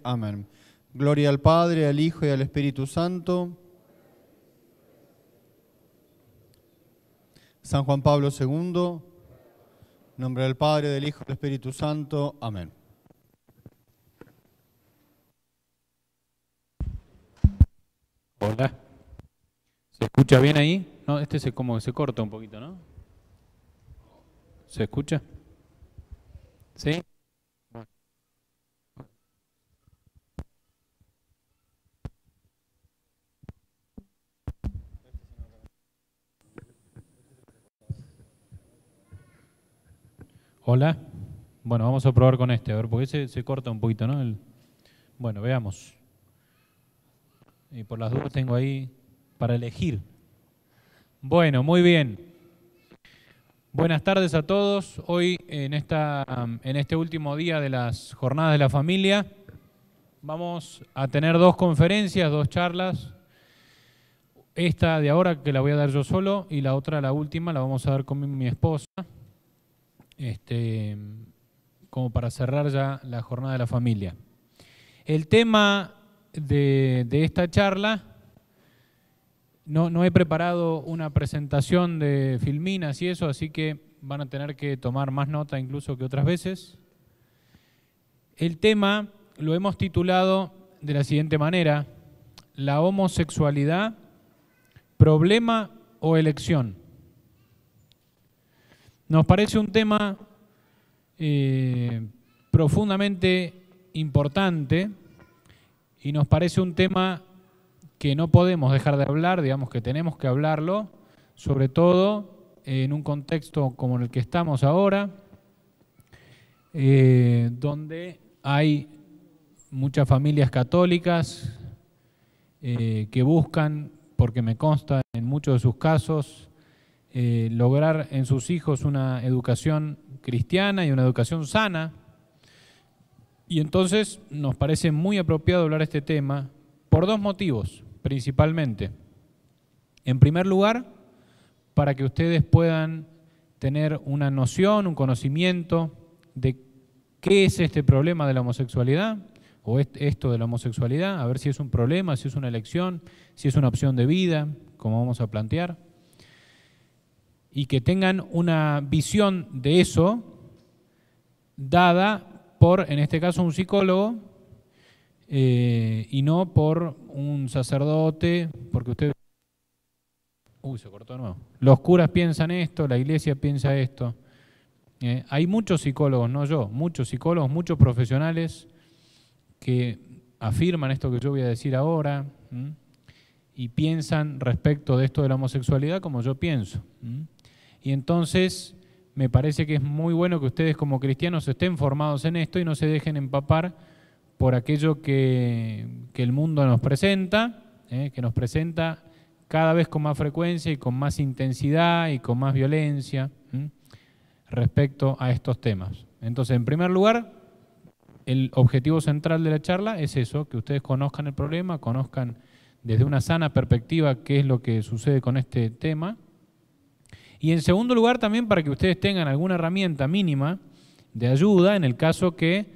Amén. Gloria al Padre, al Hijo y al Espíritu Santo. San Juan Pablo II, en nombre del Padre, del Hijo y del Espíritu Santo. Amén. Hola. ¿Se escucha bien ahí? No, como se corta un poquito, ¿no? ¿Se escucha? ¿Sí? Hola. Bueno, vamos a probar con este, a ver, porque ese se corta un poquito, ¿no? Bueno, veamos. Y por las dudas tengo ahí para elegir. Bueno, muy bien. Buenas tardes a todos. Hoy en este último día de las Jornadas de la Familia vamos a tener dos conferencias, dos charlas. Esta de ahora que la voy a dar yo solo y la otra, la última, la vamos a dar con mi esposa. Como para cerrar ya la Jornada de la Familia. El tema de esta charla, no he preparado una presentación de filminas y eso, así que van a tener que tomar más nota incluso que otras veces. El tema lo hemos titulado de la siguiente manera: la homosexualidad, problema o elección. Nos parece un tema profundamente importante y nos parece un tema que no podemos dejar de hablar, digamos que tenemos que hablarlo, sobre todo en un contexto como en el que estamos ahora, donde hay muchas familias católicas que buscan, porque me consta en muchos de sus casos, lograr en sus hijos una educación cristiana y una educación sana. Y entonces nos parece muy apropiado hablar de este tema por dos motivos, principalmente. En primer lugar, para que ustedes puedan tener una noción, un conocimiento de qué es este problema de la homosexualidad, o esto de la homosexualidad, a ver si es un problema, si es una elección, si es una opción de vida, como vamos a plantear, y que tengan una visión de eso dada por, en este caso, un psicólogo y no por un sacerdote, porque usted... se cortó de nuevo. Los curas piensan esto, la iglesia piensa esto. Hay muchos psicólogos, no yo, muchos psicólogos, muchos profesionales que afirman esto que yo voy a decir ahora y piensan respecto de esto de la homosexualidad como yo pienso. Y entonces me parece que es muy bueno que ustedes como cristianos estén formados en esto y no se dejen empapar por aquello que el mundo nos presenta, que nos presenta cada vez con más frecuencia y con más intensidad y con más violencia respecto a estos temas. Entonces, en primer lugar, el objetivo central de la charla es eso, que ustedes conozcan el problema, conozcan desde una sana perspectiva qué es lo que sucede con este tema. Y en segundo lugar también para que ustedes tengan alguna herramienta mínima de ayuda en el caso que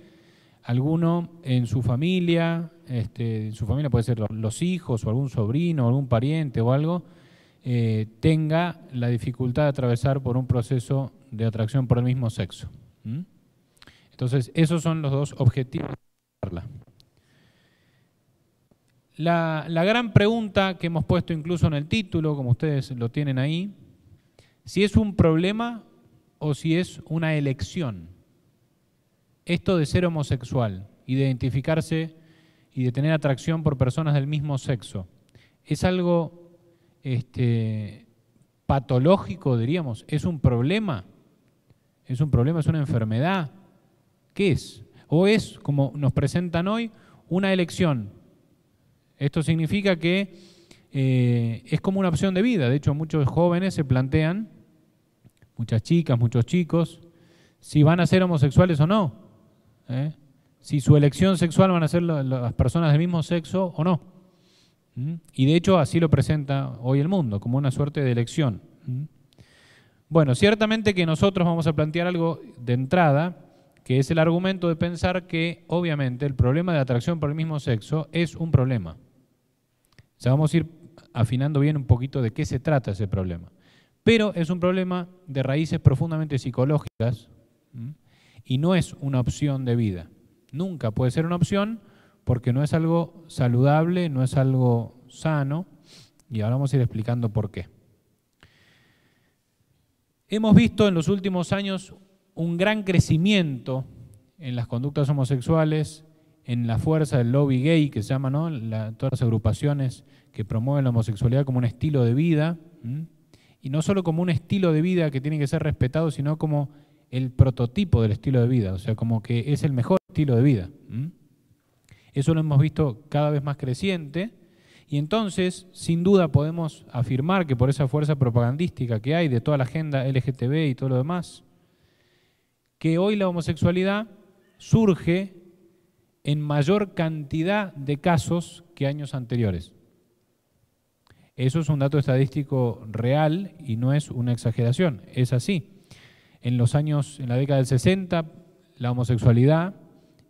alguno en su familia puede ser los hijos o algún sobrino o algún pariente o algo, tenga la dificultad de atravesar por un proceso de atracción por el mismo sexo. Entonces, esos son los dos objetivos de la charla. La gran pregunta que hemos puesto incluso en el título, como ustedes lo tienen ahí, si es un problema o si es una elección. Esto de ser homosexual y de identificarse y de tener atracción por personas del mismo sexo, ¿es algo patológico, diríamos? ¿Es un problema? ¿Es un problema? ¿Es una enfermedad? ¿Qué es? ¿O es, como nos presentan hoy, una elección? Esto significa que es como una opción de vida. De hecho, muchos jóvenes se plantean, muchas chicas, muchos chicos, si van a ser homosexuales o no. Si su elección sexual van a ser las personas del mismo sexo o no. Y de hecho así lo presenta hoy el mundo, como una suerte de elección. Bueno, ciertamente que nosotros vamos a plantear algo de entrada que es el argumento de pensar que, obviamente, el problema de atracción por el mismo sexo es un problema. O sea, vamos a ir afinando bien un poquito de qué se trata ese problema. Pero es un problema de raíces profundamente psicológicas, ¿m? Y no es una opción de vida. Nunca puede ser una opción porque no es algo saludable, no es algo sano, y ahora vamos a ir explicando por qué. Hemos visto en los últimos años un gran crecimiento en las conductas homosexuales, en la fuerza del lobby gay, que se llama, ¿no? Todas las agrupaciones que promueven la homosexualidad como un estilo de vida, y no solo como un estilo de vida que tiene que ser respetado, sino como el prototipo del estilo de vida, o sea, como que es el mejor estilo de vida. Eso lo hemos visto cada vez más creciente, y entonces, sin duda, podemos afirmar que por esa fuerza propagandística que hay de toda la agenda LGTB y todo lo demás, que hoy la homosexualidad surge en mayor cantidad de casos que años anteriores. Eso es un dato estadístico real y no es una exageración, es así. En la década del 60, la homosexualidad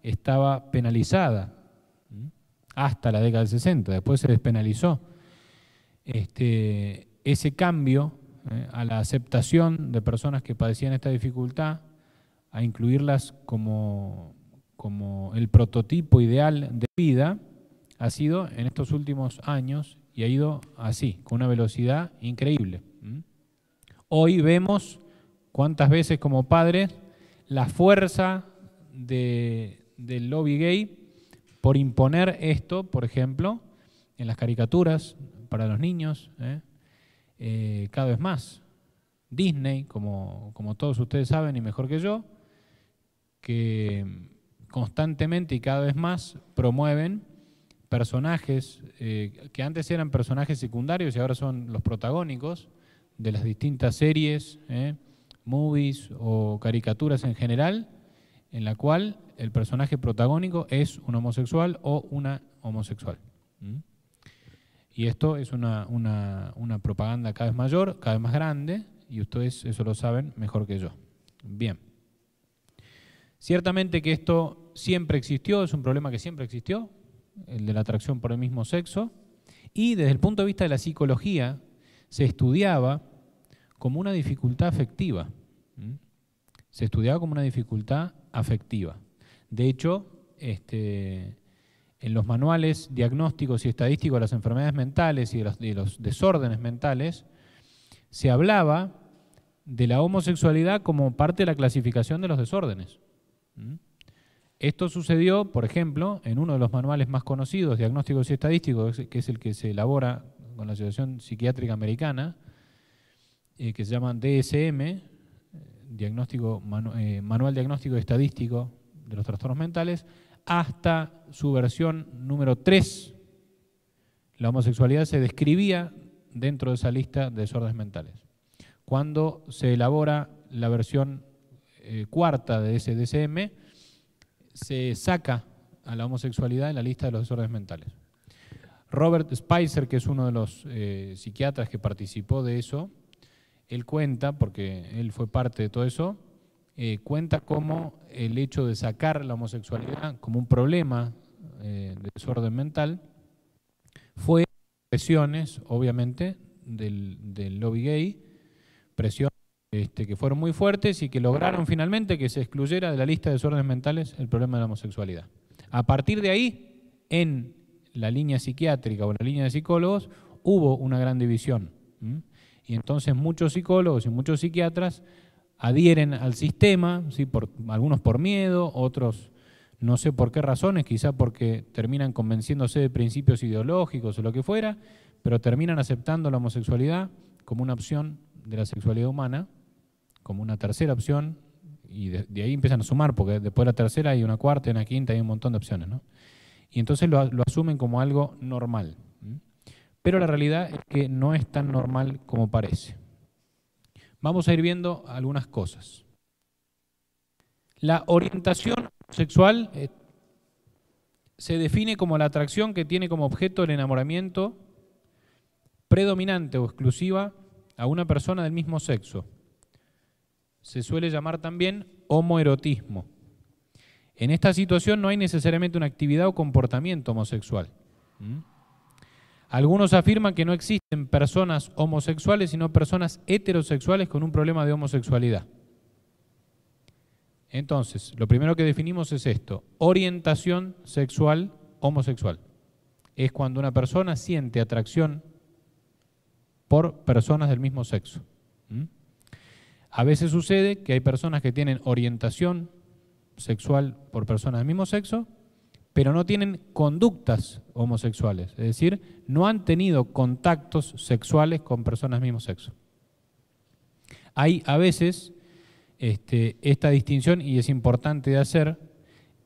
estaba penalizada, hasta la década del 60, después se despenalizó. Ese cambio a la aceptación de personas que padecían esta dificultad, a incluirlas como el prototipo ideal de vida, ha sido en estos últimos años y ha ido así, con una velocidad increíble. Hoy vemos cuántas veces como padres la fuerza del lobby gay por imponer esto, por ejemplo, en las caricaturas para los niños, cada vez más. Disney, como todos ustedes saben y mejor que yo, que constantemente y cada vez más promueven personajes que antes eran personajes secundarios y ahora son los protagónicos de las distintas series, movies o caricaturas en general, en la cual el personaje protagónico es un homosexual o una homosexual. Y esto es una propaganda cada vez mayor, cada vez más grande, y ustedes eso lo saben mejor que yo. Bien. Ciertamente que esto siempre existió, es un problema que siempre existió, el de la atracción por el mismo sexo, y desde el punto de vista de la psicología se estudiaba como una dificultad afectiva. Se estudiaba como una dificultad afectiva. De hecho, en los manuales diagnósticos y estadísticos de las enfermedades mentales y de los desórdenes mentales, se hablaba de la homosexualidad como parte de la clasificación de los desórdenes. Esto sucedió, por ejemplo, en uno de los manuales más conocidos, diagnósticos y estadísticos, que es el que se elabora con la Asociación Psiquiátrica Americana, que se llama DSM, Manual Diagnóstico y Estadístico de los Trastornos Mentales, hasta su versión número 3. La homosexualidad se describía dentro de esa lista de desórdenes mentales. Cuando se elabora la versión cuarta de ese DSM, se saca a la homosexualidad en la lista de los desórdenes mentales. Robert Spicer, que es uno de los psiquiatras que participó de eso, él cuenta, porque él fue parte de todo eso, cuenta cómo el hecho de sacar la homosexualidad como un problema de desorden mental fue presiones, obviamente, del lobby gay, presiones que fueron muy fuertes y que lograron finalmente que se excluyera de la lista de desórdenes mentales el problema de la homosexualidad. A partir de ahí, en la línea psiquiátrica o en la línea de psicólogos, hubo una gran división. Y entonces muchos psicólogos y muchos psiquiatras adhieren al sistema, ¿sí? Algunos por miedo, otros no sé por qué razones, quizá porque terminan convenciéndose de principios ideológicos o lo que fuera, pero terminan aceptando la homosexualidad como una opción de la sexualidad humana, como una tercera opción, y de ahí empiezan a sumar, porque después de la tercera hay una cuarta, una quinta, hay un montón de opciones, ¿no? Y entonces lo asumen como algo normal. Pero la realidad es que no es tan normal como parece. Vamos a ir viendo algunas cosas. La orientación sexual se define como la atracción que tiene como objeto el enamoramiento predominante o exclusiva a una persona del mismo sexo. Se suele llamar también homoerotismo. En esta situación no hay necesariamente una actividad o comportamiento homosexual. Algunos afirman que no existen personas homosexuales, sino personas heterosexuales con un problema de homosexualidad. Entonces, lo primero que definimos es esto: orientación sexual homosexual. Es cuando una persona siente atracción por personas del mismo sexo. A veces sucede que hay personas que tienen orientación sexual por personas del mismo sexo, pero no tienen conductas homosexuales, es decir, no han tenido contactos sexuales con personas del mismo sexo. Hay a veces esta distinción, y es importante de hacer,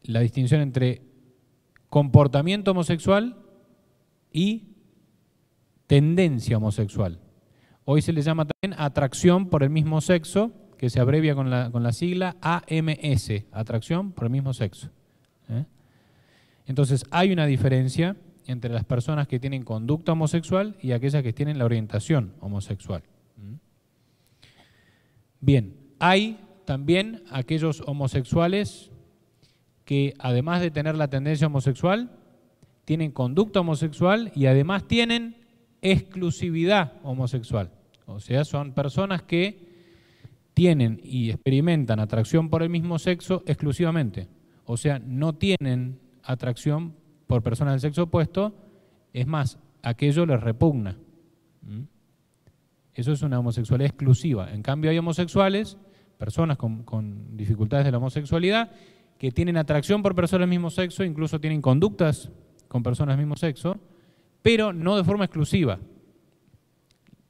la distinción entre comportamiento homosexual y tendencia homosexual. Hoy se le llama también atracción por el mismo sexo, que se abrevia con la sigla AMS, atracción por el mismo sexo. Entonces hay una diferencia entre las personas que tienen conducta homosexual y aquellas que tienen la orientación homosexual. Bien, hay también aquellos homosexuales que además de tener la tendencia homosexual, tienen conducta homosexual y además tienen exclusividad homosexual. O sea, son personas que tienen y experimentan atracción por el mismo sexo exclusivamente. O sea, no tienen atracción por personas del sexo opuesto, es más, aquello les repugna. Eso es una homosexualidad exclusiva. En cambio hay homosexuales, personas con dificultades de la homosexualidad, que tienen atracción por personas del mismo sexo, incluso tienen conductas con personas del mismo sexo, pero no de forma exclusiva.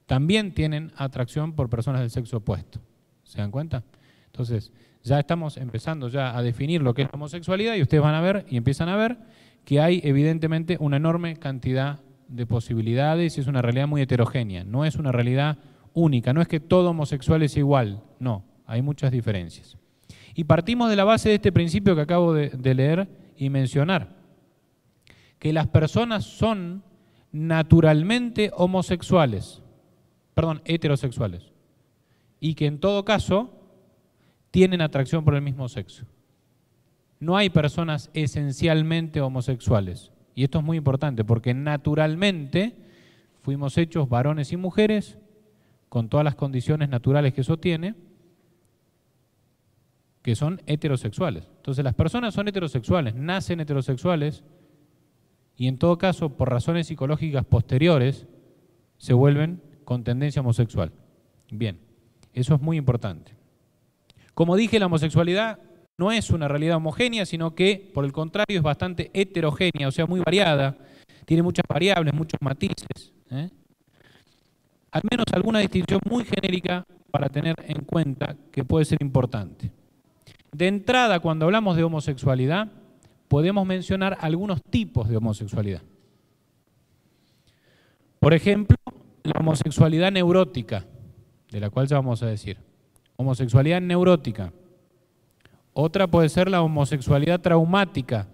También tienen atracción por personas del sexo opuesto. ¿Se dan cuenta? Entonces, ya estamos empezando ya a definir lo que es la homosexualidad y ustedes van a ver y empiezan a ver que hay evidentemente una enorme cantidad de posibilidades y es una realidad muy heterogénea. No es una realidad única, no es que todo homosexual es igual, no, hay muchas diferencias. Y partimos de la base de este principio que acabo de leer y mencionar, que las personas son naturalmente heterosexuales, y que en todo caso tienen atracción por el mismo sexo. No hay personas esencialmente homosexuales, y esto es muy importante porque naturalmente fuimos hechos varones y mujeres con todas las condiciones naturales que eso tiene, que son heterosexuales. Entonces las personas son heterosexuales, nacen heterosexuales y en todo caso por razones psicológicas posteriores se vuelven con tendencia homosexual. Bien, eso es muy importante. Como dije, la homosexualidad no es una realidad homogénea, sino que por el contrario es bastante heterogénea, o sea, muy variada, tiene muchas variables, muchos matices. Al menos alguna distinción muy genérica para tener en cuenta que puede ser importante. De entrada, cuando hablamos de homosexualidad, podemos mencionar algunos tipos de homosexualidad. Por ejemplo, la homosexualidad neurótica, de la cual ya vamos a decir. Homosexualidad neurótica. Otra puede ser la homosexualidad traumática.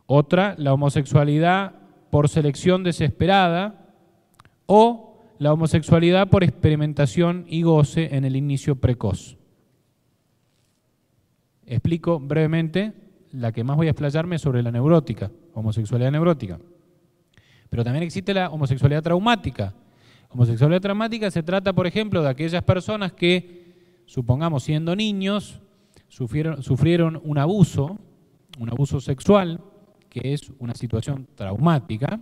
Otra, la homosexualidad por selección desesperada o la homosexualidad por experimentación y goce en el inicio precoz. Explico brevemente la que más voy a explayarme sobre la neurótica, homosexualidad neurótica. Pero también existe la homosexualidad traumática. Homosexualidad traumática se trata, por ejemplo, de aquellas personas que, supongamos, siendo niños, sufrieron un abuso sexual, que es una situación traumática,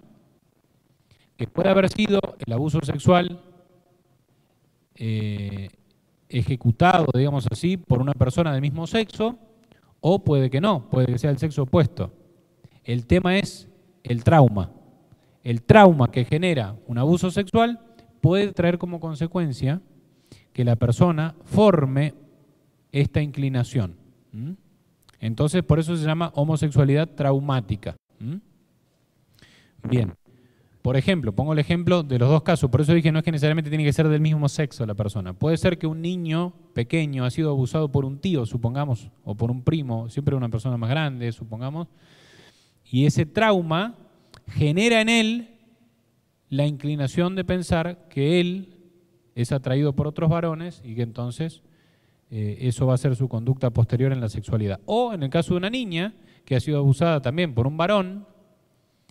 que puede haber sido el abuso sexual ejecutado, digamos así, por una persona del mismo sexo, o puede que no, puede que sea el sexo opuesto. El tema es el trauma. El trauma que genera un abuso sexual puede traer como consecuencia que la persona forme esta inclinación. Entonces, por eso se llama homosexualidad traumática. Bien. Por ejemplo, pongo el ejemplo de los dos casos, por eso dije no es que necesariamente tiene que ser del mismo sexo la persona. Puede ser que un niño pequeño ha sido abusado por un tío, supongamos, o por un primo, siempre una persona más grande, supongamos, y ese trauma genera en él la inclinación de pensar que él es atraído por otros varones y que entonces eso va a ser su conducta posterior en la sexualidad. O en el caso de una niña que ha sido abusada también por un varón,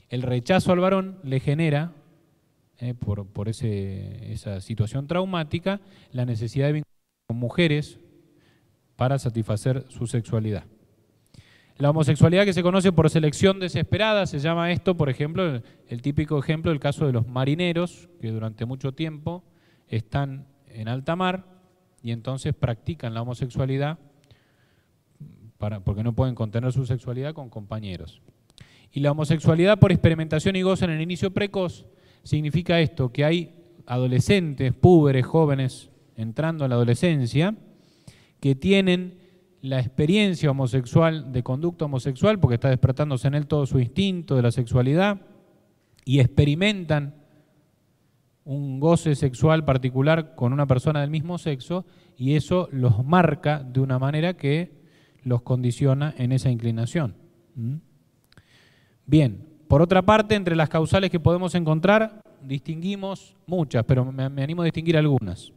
el rechazo al varón le genera, por esa situación traumática, la necesidad de vincularse con mujeres para satisfacer su sexualidad. La homosexualidad que se conoce por selección desesperada, se llama esto, por ejemplo, el típico ejemplo del caso de los marineros, que durante mucho tiempo están en alta mar y entonces practican la homosexualidad porque no pueden contener su sexualidad con compañeros. Y la homosexualidad por experimentación y gozo en el inicio precoz significa esto, que hay adolescentes, púberes, jóvenes, entrando a la adolescencia, que tienen la experiencia homosexual, de conducta homosexual, porque está despertándose en él todo su instinto de la sexualidad, y experimentan un goce sexual particular con una persona del mismo sexo, y eso los marca de una manera que los condiciona en esa inclinación. Bien, por otra parte, entre las causales que podemos encontrar, distinguimos muchas, pero me animo a distinguir algunas.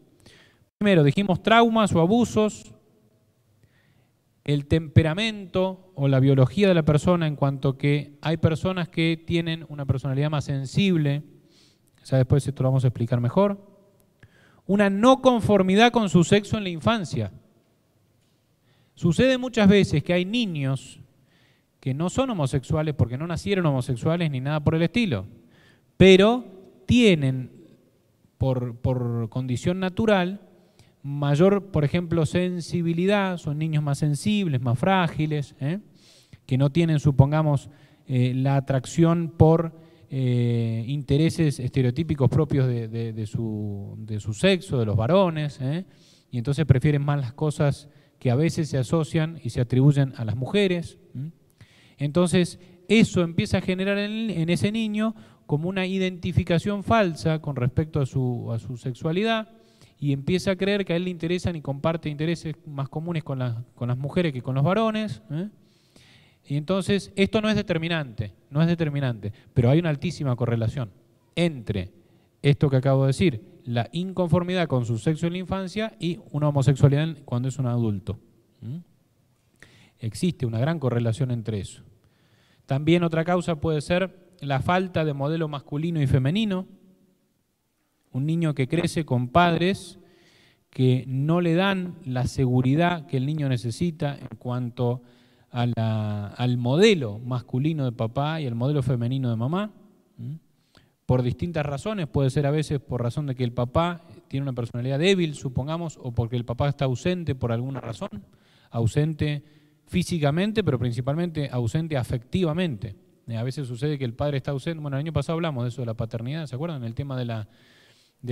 Primero, dijimos traumas o abusos, el temperamento o la biología de la persona, en cuanto que hay personas que tienen una personalidad más sensible, ya después esto lo vamos a explicar mejor. Una no conformidad con su sexo en la infancia. Sucede muchas veces que hay niños que no son homosexuales porque no nacieron homosexuales ni nada por el estilo, pero tienen por condición natural mayor, por ejemplo, sensibilidad, son niños más sensibles, más frágiles, que no tienen, supongamos, la atracción por intereses estereotípicos propios de su sexo, de los varones, y entonces prefieren más las cosas que a veces se asocian y se atribuyen a las mujeres. Entonces, eso empieza a generar en ese niño como una identificación falsa con respecto a su sexualidad, y empieza a creer que a él le interesan y comparte intereses más comunes con las mujeres que con los varones. Y entonces, esto no es determinante, pero hay una altísima correlación entre esto que acabo de decir, la inconformidad con su sexo en la infancia, y una homosexualidad cuando es un adulto. Existe una gran correlación entre eso. También otra causa puede ser la falta de modelo masculino y femenino. Un niño que crece con padres que no le dan la seguridad que el niño necesita en cuanto al modelo masculino de papá y al modelo femenino de mamá, por distintas razones. Puede ser a veces por razón de que el papá tiene una personalidad débil, supongamos, o porque el papá está ausente por alguna razón, ausente físicamente, pero principalmente ausente afectivamente. A veces sucede que el padre está ausente. Bueno, el año pasado hablamos de eso, de la paternidad, ¿se acuerdan? El tema de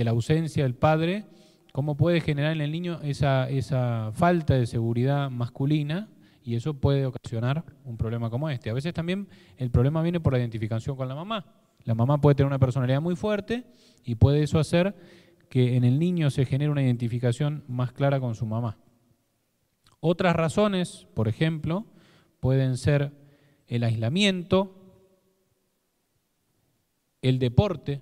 la ausencia del padre, cómo puede generar en el niño esa falta de seguridad masculina, y eso puede ocasionar un problema como este. A veces también el problema viene por la identificación con la mamá. La mamá puede tener una personalidad muy fuerte y puede eso hacer que en el niño se genere una identificación más clara con su mamá. Otras razones, por ejemplo, pueden ser el aislamiento, el deporte.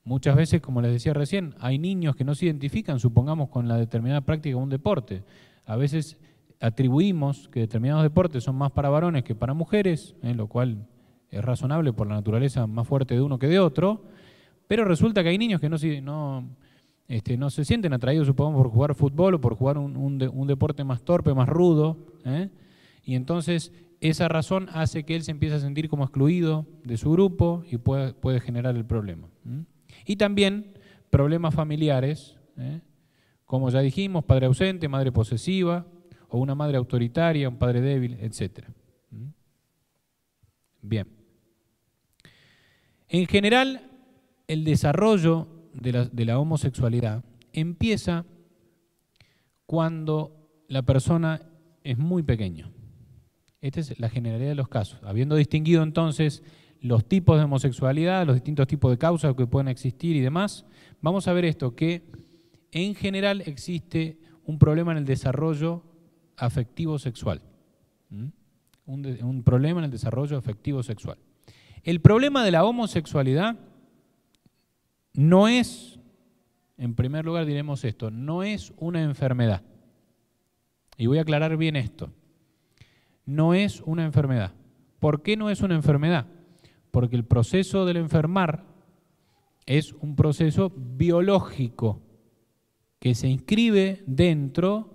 Muchas veces, como les decía recién, hay niños que no se identifican, supongamos, con la determinada práctica de un deporte. A veces atribuimos que determinados deportes son más para varones que para mujeres, lo cual es razonable por la naturaleza más fuerte de uno que de otro, pero resulta que hay niños que no se sienten atraídos, supongamos, por jugar fútbol o por jugar un deporte más torpe, más rudo, y entonces esa razón hace que él se empiece a sentir como excluido de su grupo y puede generar el problema. Y también problemas familiares, como ya dijimos, padre ausente, madre posesiva, o una madre autoritaria, un padre débil, etc. Bien. En general, el desarrollo de la homosexualidad empieza cuando la persona es muy pequeña. Esta es la generalidad de los casos. Habiendo distinguido entonces los tipos de homosexualidad, los distintos tipos de causas que pueden existir y demás, vamos a ver esto, que en general existe un problema en el desarrollo afectivo sexual. Un problema en el desarrollo afectivo sexual. El problema de la homosexualidad no es, en primer lugar diremos esto, no es una enfermedad. Y voy a aclarar bien esto. No es una enfermedad. ¿Por qué no es una enfermedad? Porque el proceso del enfermar es un proceso biológico que se inscribe dentro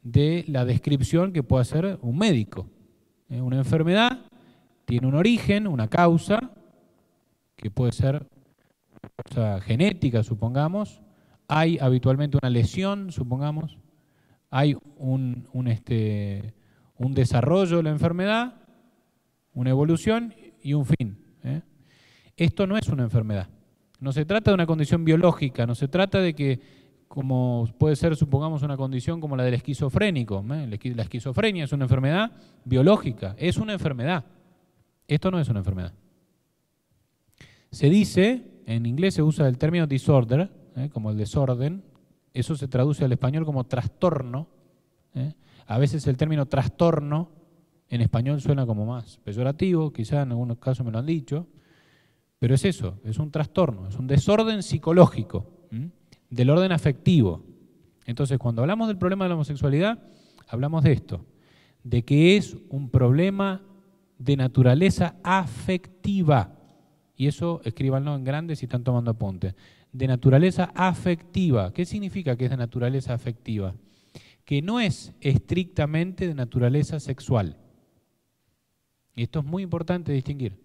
de la descripción que puede hacer un médico. Una enfermedad tiene un origen, una causa, que puede ser una causa genética, supongamos. Hay habitualmente una lesión, supongamos. Hay un desarrollo de la enfermedad, una evolución y un fin. Esto no es una enfermedad. No se trata de una condición biológica, no se trata de que, como puede ser, supongamos, una condición como la del esquizofrénico. La esquizofrenia es una enfermedad biológica, es una enfermedad. Esto no es una enfermedad. Se dice, en inglés se usa el término disorder, como el desorden, eso se traduce al español como trastorno. A veces el término trastorno en español suena como más peyorativo, quizá en algunos casos me lo han dicho, pero es eso, es un trastorno, es un desorden psicológico, del orden afectivo. Entonces, cuando hablamos del problema de la homosexualidad, hablamos de esto, de que es un problema de naturaleza afectiva. Y eso escríbanlo en grande si están tomando apuntes. De naturaleza afectiva. ¿Qué significa que es de naturaleza afectiva? Que no es estrictamente de naturaleza sexual. Y esto es muy importante distinguir.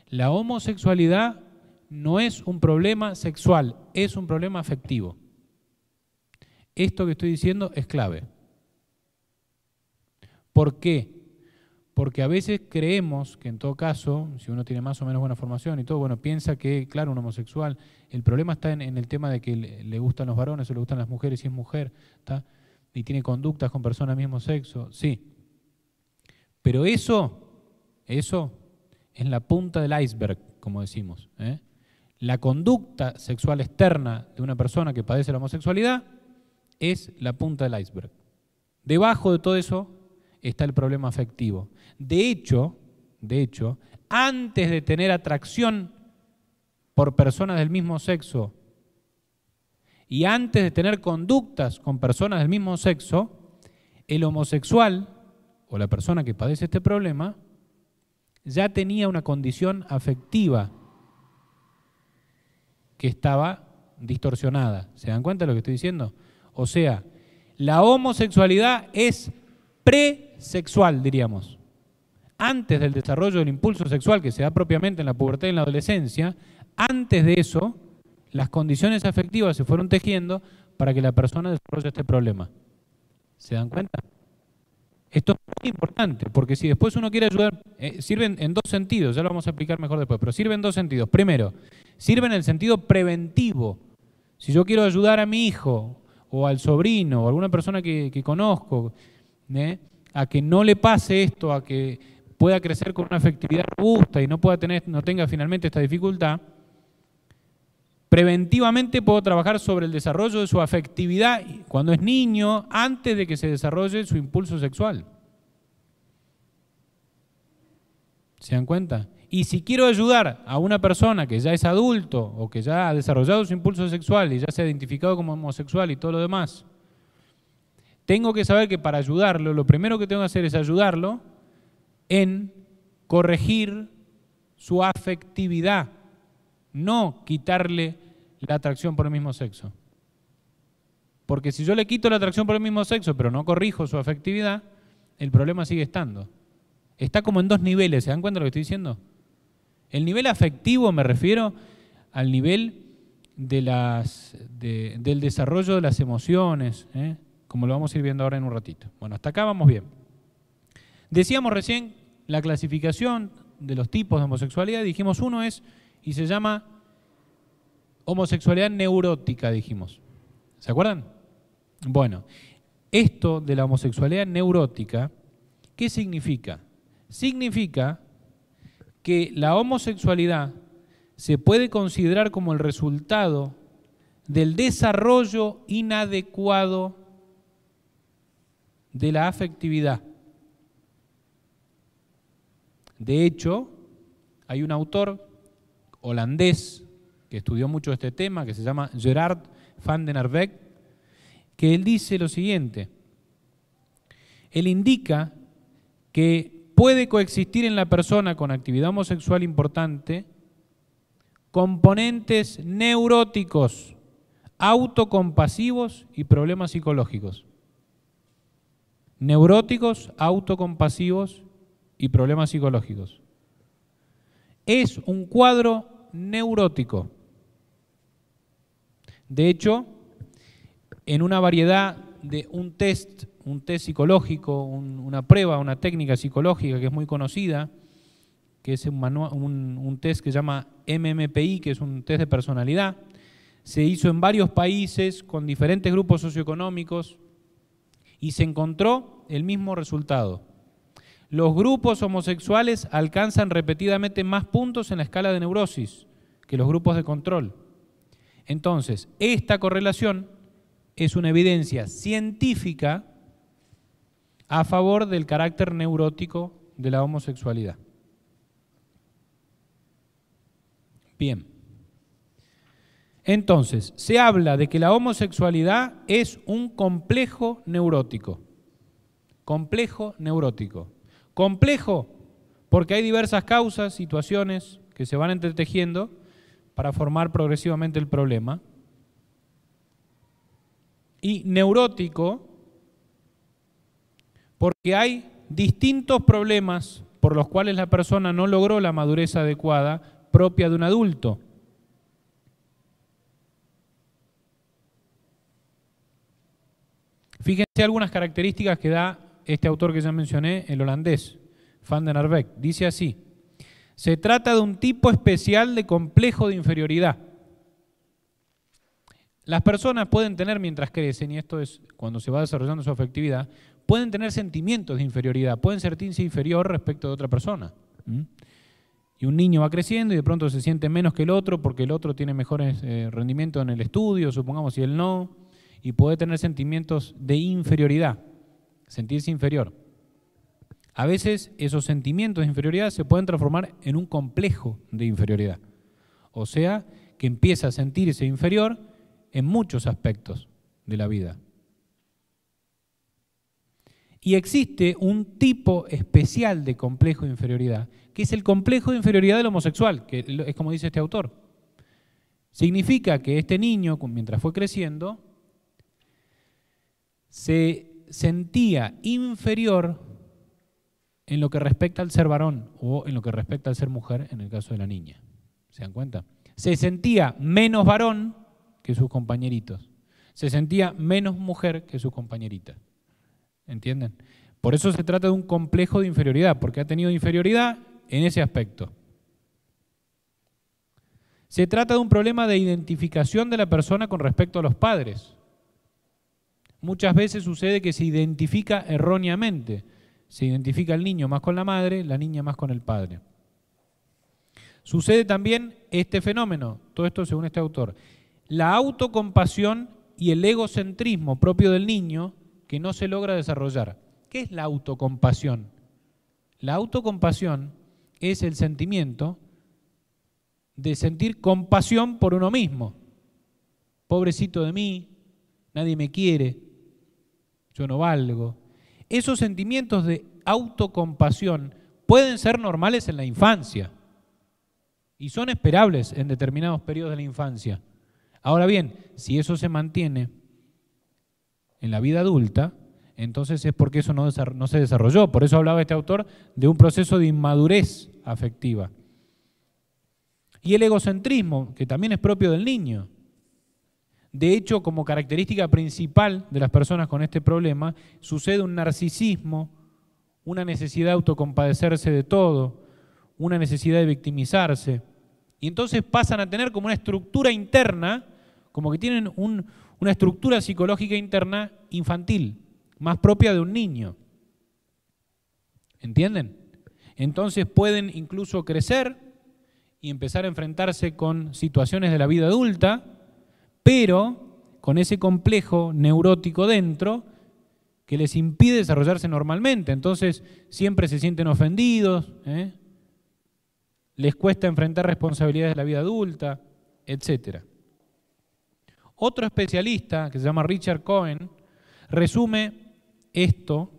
La homosexualidad no es un problema sexual, es un problema afectivo. Esto que estoy diciendo es clave. ¿Por qué? Porque a veces creemos que en todo caso, si uno tiene más o menos buena formación y todo, bueno, piensa que, claro, un homosexual, el problema está en el tema de que le gustan los varones o le gustan las mujeres si es mujer, ¿está? Y tiene conductas con personas del mismo sexo, sí. Pero eso es la punta del iceberg, como decimos. La conducta sexual externa de una persona que padece la homosexualidad es la punta del iceberg. Debajo de todo eso está el problema afectivo. De hecho, antes de tener atracción por personas del mismo sexo y antes de tener conductas con personas del mismo sexo, el homosexual o la persona que padece este problema ya tenía una condición afectiva que estaba distorsionada. ¿Se dan cuenta de lo que estoy diciendo? O sea, la homosexualidad es presexual, diríamos. Antes del desarrollo del impulso sexual que se da propiamente en la pubertad y en la adolescencia, antes de eso, las condiciones afectivas se fueron tejiendo para que la persona desarrolle este problema. ¿Se dan cuenta? Esto es muy importante, porque si después uno quiere ayudar, sirven en dos sentidos, ya lo vamos a explicar mejor después, pero sirve en dos sentidos. Primero, sirve en el sentido preventivo. Si yo quiero ayudar a mi hijo, o al sobrino, o a alguna persona que conozco, a que no le pase esto, a que pueda crecer con una afectividad robusta y no tenga finalmente esta dificultad, preventivamente puedo trabajar sobre el desarrollo de su afectividad cuando es niño, antes de que se desarrolle su impulso sexual. ¿Se dan cuenta? Y si quiero ayudar a una persona que ya es adulto o que ya ha desarrollado su impulso sexual y ya se ha identificado como homosexual y todo lo demás, tengo que saber que para ayudarlo, lo primero que tengo que hacer es ayudarlo en corregir su afectividad, no quitarle la atracción por el mismo sexo. Porque si yo le quito la atracción por el mismo sexo, pero no corrijo su afectividad, el problema sigue estando. Está como en dos niveles, ¿se dan cuenta de lo que estoy diciendo? El nivel afectivo me refiero al nivel del desarrollo de las emociones, como lo vamos a ir viendo ahora en un ratito. Bueno, hasta acá vamos bien. Decíamos recién la clasificación de los tipos de homosexualidad, dijimos uno es, y se llama homosexualidad neurótica, dijimos. ¿Se acuerdan? Bueno, esto de la homosexualidad neurótica, ¿qué significa? Significa que la homosexualidad se puede considerar como el resultado del desarrollo inadecuado de la afectividad. De hecho, hay un autor holandés que estudió mucho este tema, que se llama Gerard van den Herwegh, que él dice lo siguiente: él indica que puede coexistir en la persona con actividad homosexual importante componentes neuróticos, autocompasivos y problemas psicológicos. Neuróticos, autocompasivos y problemas psicológicos. Es un cuadro neurótico. De hecho, en una variedad de un test psicológico, una prueba, una técnica psicológica que es muy conocida, que es un test que se llama MMPI, que es un test de personalidad, se hizo en varios países con diferentes grupos socioeconómicos y se encontró el mismo resultado. Los grupos homosexuales alcanzan repetidamente más puntos en la escala de neurosis que los grupos de control. Entonces, esta correlación es una evidencia científica a favor del carácter neurótico de la homosexualidad. Bien. Entonces, se habla de que la homosexualidad es un complejo neurótico. Complejo neurótico. Complejo porque hay diversas causas, situaciones que se van entretejiendo para formar progresivamente el problema. Y neurótico porque hay distintos problemas por los cuales la persona no logró la madurez adecuada propia de un adulto. Fíjense algunas características que da este autor que ya mencioné, el holandés, Van den Arbeck. Dice así: se trata de un tipo especial de complejo de inferioridad. Las personas pueden tener, mientras crecen, y esto es cuando se va desarrollando su afectividad, pueden tener sentimientos de inferioridad, pueden sentirse inferior respecto de otra persona. Y un niño va creciendo y de pronto se siente menos que el otro porque el otro tiene mejores rendimientos en el estudio, supongamos, y él no, y puede tener sentimientos de inferioridad, sentirse inferior. A veces esos sentimientos de inferioridad se pueden transformar en un complejo de inferioridad. O sea, que empieza a sentirse inferior en muchos aspectos de la vida. Y existe un tipo especial de complejo de inferioridad, que es el complejo de inferioridad del homosexual, que es como dice este autor. Significa que este niño, mientras fue creciendo, se sentía inferior en lo que respecta al ser varón o en lo que respecta al ser mujer en el caso de la niña. ¿Se dan cuenta? Se sentía menos varón que sus compañeritos. Se sentía menos mujer que sus compañeritas. ¿Entienden? Por eso se trata de un complejo de inferioridad, porque ha tenido inferioridad en ese aspecto. Se trata de un problema de identificación de la persona con respecto a los padres. Muchas veces sucede que se identifica erróneamente. Se identifica el niño más con la madre, la niña más con el padre. Sucede también este fenómeno, todo esto según este autor, la autocompasión y el egocentrismo propio del niño que no se logra desarrollar. ¿Qué es la autocompasión? La autocompasión es el sentimiento de sentir compasión por uno mismo. Pobrecito de mí, nadie me quiere, yo no valgo. Esos sentimientos de autocompasión pueden ser normales en la infancia y son esperables en determinados periodos de la infancia. Ahora bien, si eso se mantiene en la vida adulta, entonces es porque eso no se desarrolló. Por eso hablaba este autor de un proceso de inmadurez afectiva. Y el egocentrismo, que también es propio del niño. De hecho, como característica principal de las personas con este problema, sucede un narcisismo, una necesidad de autocompadecerse de todo, una necesidad de victimizarse. Y entonces pasan a tener como una estructura interna, como que tienen una estructura psicológica interna infantil, más propia de un niño. ¿Entienden? Entonces pueden incluso crecer y empezar a enfrentarse con situaciones de la vida adulta, pero con ese complejo neurótico dentro que les impide desarrollarse normalmente. Entonces siempre se sienten ofendidos, les cuesta enfrentar responsabilidades de la vida adulta, etc. Otro especialista, que se llama Richard Cohen, resume esto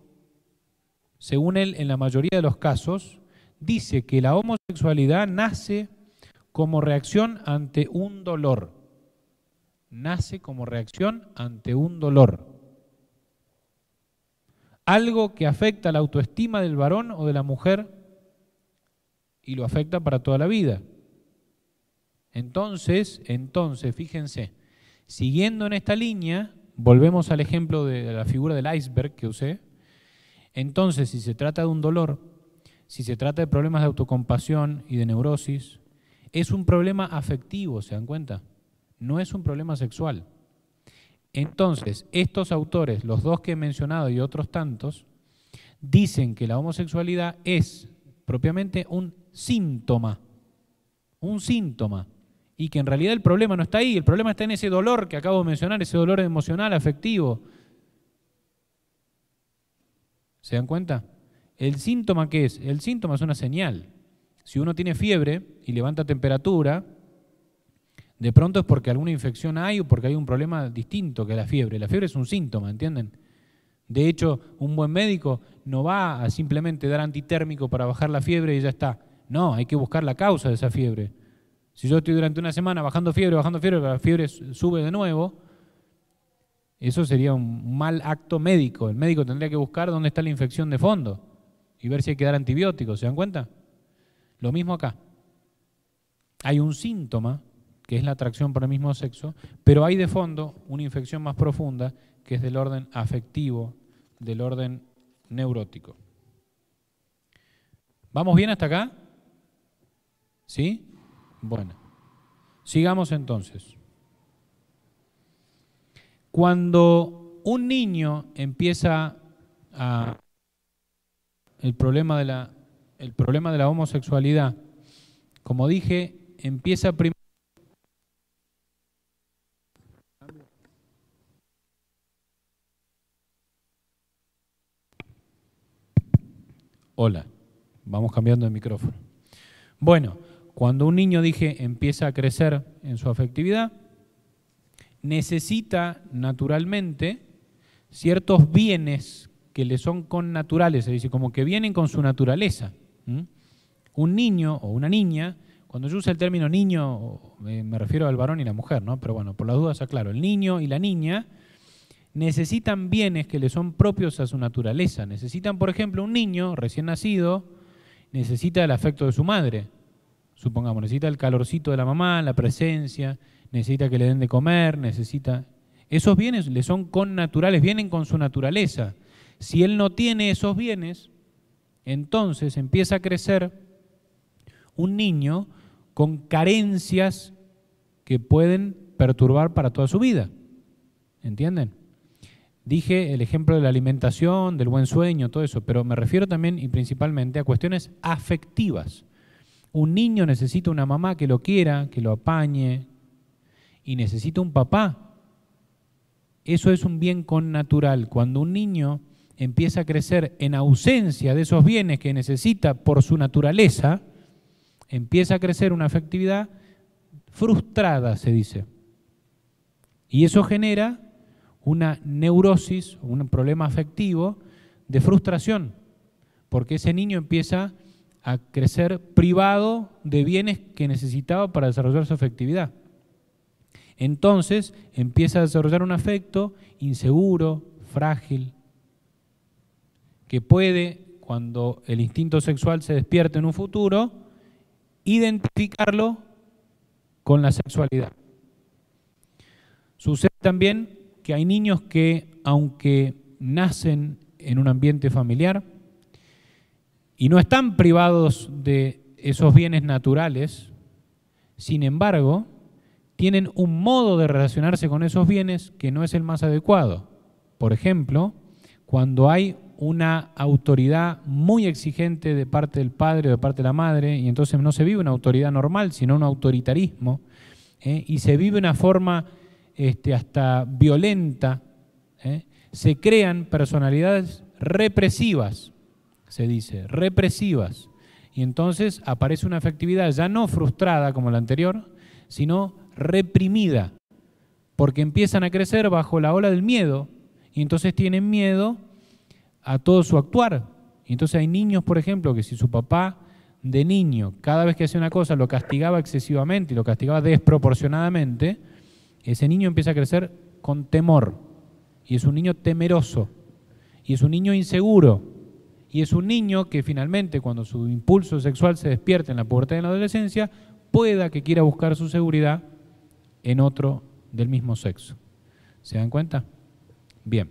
según él, en la mayoría de los casos, dice que la homosexualidad nace como reacción ante un dolor. Nace como reacción ante un dolor. Algo que afecta la autoestima del varón o de la mujer y lo afecta para toda la vida. Entonces, fíjense, siguiendo en esta línea, volvemos al ejemplo de la figura del iceberg que usé. Entonces, si se trata de un dolor, si se trata de problemas de autocompasión y de neurosis, es un problema afectivo, ¿se dan cuenta? No es un problema sexual. Entonces, estos autores, los dos que he mencionado y otros tantos, dicen que la homosexualidad es propiamente un síntoma, y que en realidad el problema no está ahí, el problema está en ese dolor que acabo de mencionar, ese dolor emocional, afectivo. ¿Se dan cuenta? ¿El síntoma qué es? El síntoma es una señal. Si uno tiene fiebre y levanta temperatura, de pronto es porque alguna infección hay o porque hay un problema distinto que la fiebre. La fiebre es un síntoma, ¿entienden? De hecho, un buen médico no va a simplemente dar antitérmico para bajar la fiebre y ya está. No, hay que buscar la causa de esa fiebre. Si yo estoy durante una semana bajando fiebre, la fiebre sube de nuevo, eso sería un mal acto médico. El médico tendría que buscar dónde está la infección de fondo y ver si hay que dar antibióticos, ¿se dan cuenta? Lo mismo acá. Hay un síntoma, que es la atracción por el mismo sexo, pero hay de fondo una infección más profunda que es del orden afectivo, del orden neurótico. ¿Vamos bien hasta acá? ¿Sí? Bueno, sigamos entonces. Cuando un niño empieza a... El problema de la homosexualidad, como dije, empieza primero. Hola, vamos cambiando de micrófono. Bueno, cuando un niño, dije, empieza a crecer en su afectividad, necesita naturalmente ciertos bienes que le son connaturales, se dice, como que vienen con su naturaleza. Un niño o una niña, cuando yo uso el término niño, me refiero al varón y la mujer, ¿no? Pero bueno, por las dudas aclaro, el niño y la niña necesitan bienes que le son propios a su naturaleza. Necesitan, por ejemplo, un niño recién nacido, necesita el afecto de su madre, supongamos, necesita el calorcito de la mamá, la presencia, necesita que le den de comer, necesita... Esos bienes le son connaturales, vienen con su naturaleza. Si él no tiene esos bienes, entonces empieza a crecer un niño con carencias que pueden perturbar para toda su vida. ¿Entienden? Dije el ejemplo de la alimentación, del buen sueño, todo eso, pero me refiero también y principalmente a cuestiones afectivas. Un niño necesita una mamá que lo quiera, que lo apañe, y necesita un papá. Eso es un bien connatural. Cuando un niño empieza a crecer en ausencia de esos bienes que necesita por su naturaleza, empieza a crecer una afectividad frustrada, se dice. Y eso genera una neurosis, un problema afectivo de frustración, porque ese niño empieza a crecer privado de bienes que necesitaba para desarrollar su afectividad. Entonces empieza a desarrollar un afecto inseguro, frágil, que puede, cuando el instinto sexual se despierte en un futuro, identificarlo con la sexualidad. Sucede también que hay niños que, aunque nacen en un ambiente familiar y no están privados de esos bienes naturales, sin embargo, tienen un modo de relacionarse con esos bienes que no es el más adecuado. Por ejemplo, cuando hay una autoridad muy exigente de parte del padre o de parte de la madre, y entonces no se vive una autoridad normal, sino un autoritarismo, y se vive una forma hasta violenta, se crean personalidades represivas, se dice, represivas, y entonces aparece una afectividad ya no frustrada como la anterior, sino reprimida, porque empiezan a crecer bajo la ola del miedo, y entonces tienen miedo a todo su actuar, Y entonces hay niños, por ejemplo, que si su papá de niño, cada vez que hacía una cosa, lo castigaba excesivamente y lo castigaba desproporcionadamente, ese niño empieza a crecer con temor. Y es un niño temeroso. Y es un niño inseguro. Y es un niño que finalmente, cuando su impulso sexual se despierta en la pubertad y en la adolescencia, pueda que quiera buscar su seguridad en otro del mismo sexo. ¿Se dan cuenta? Bien.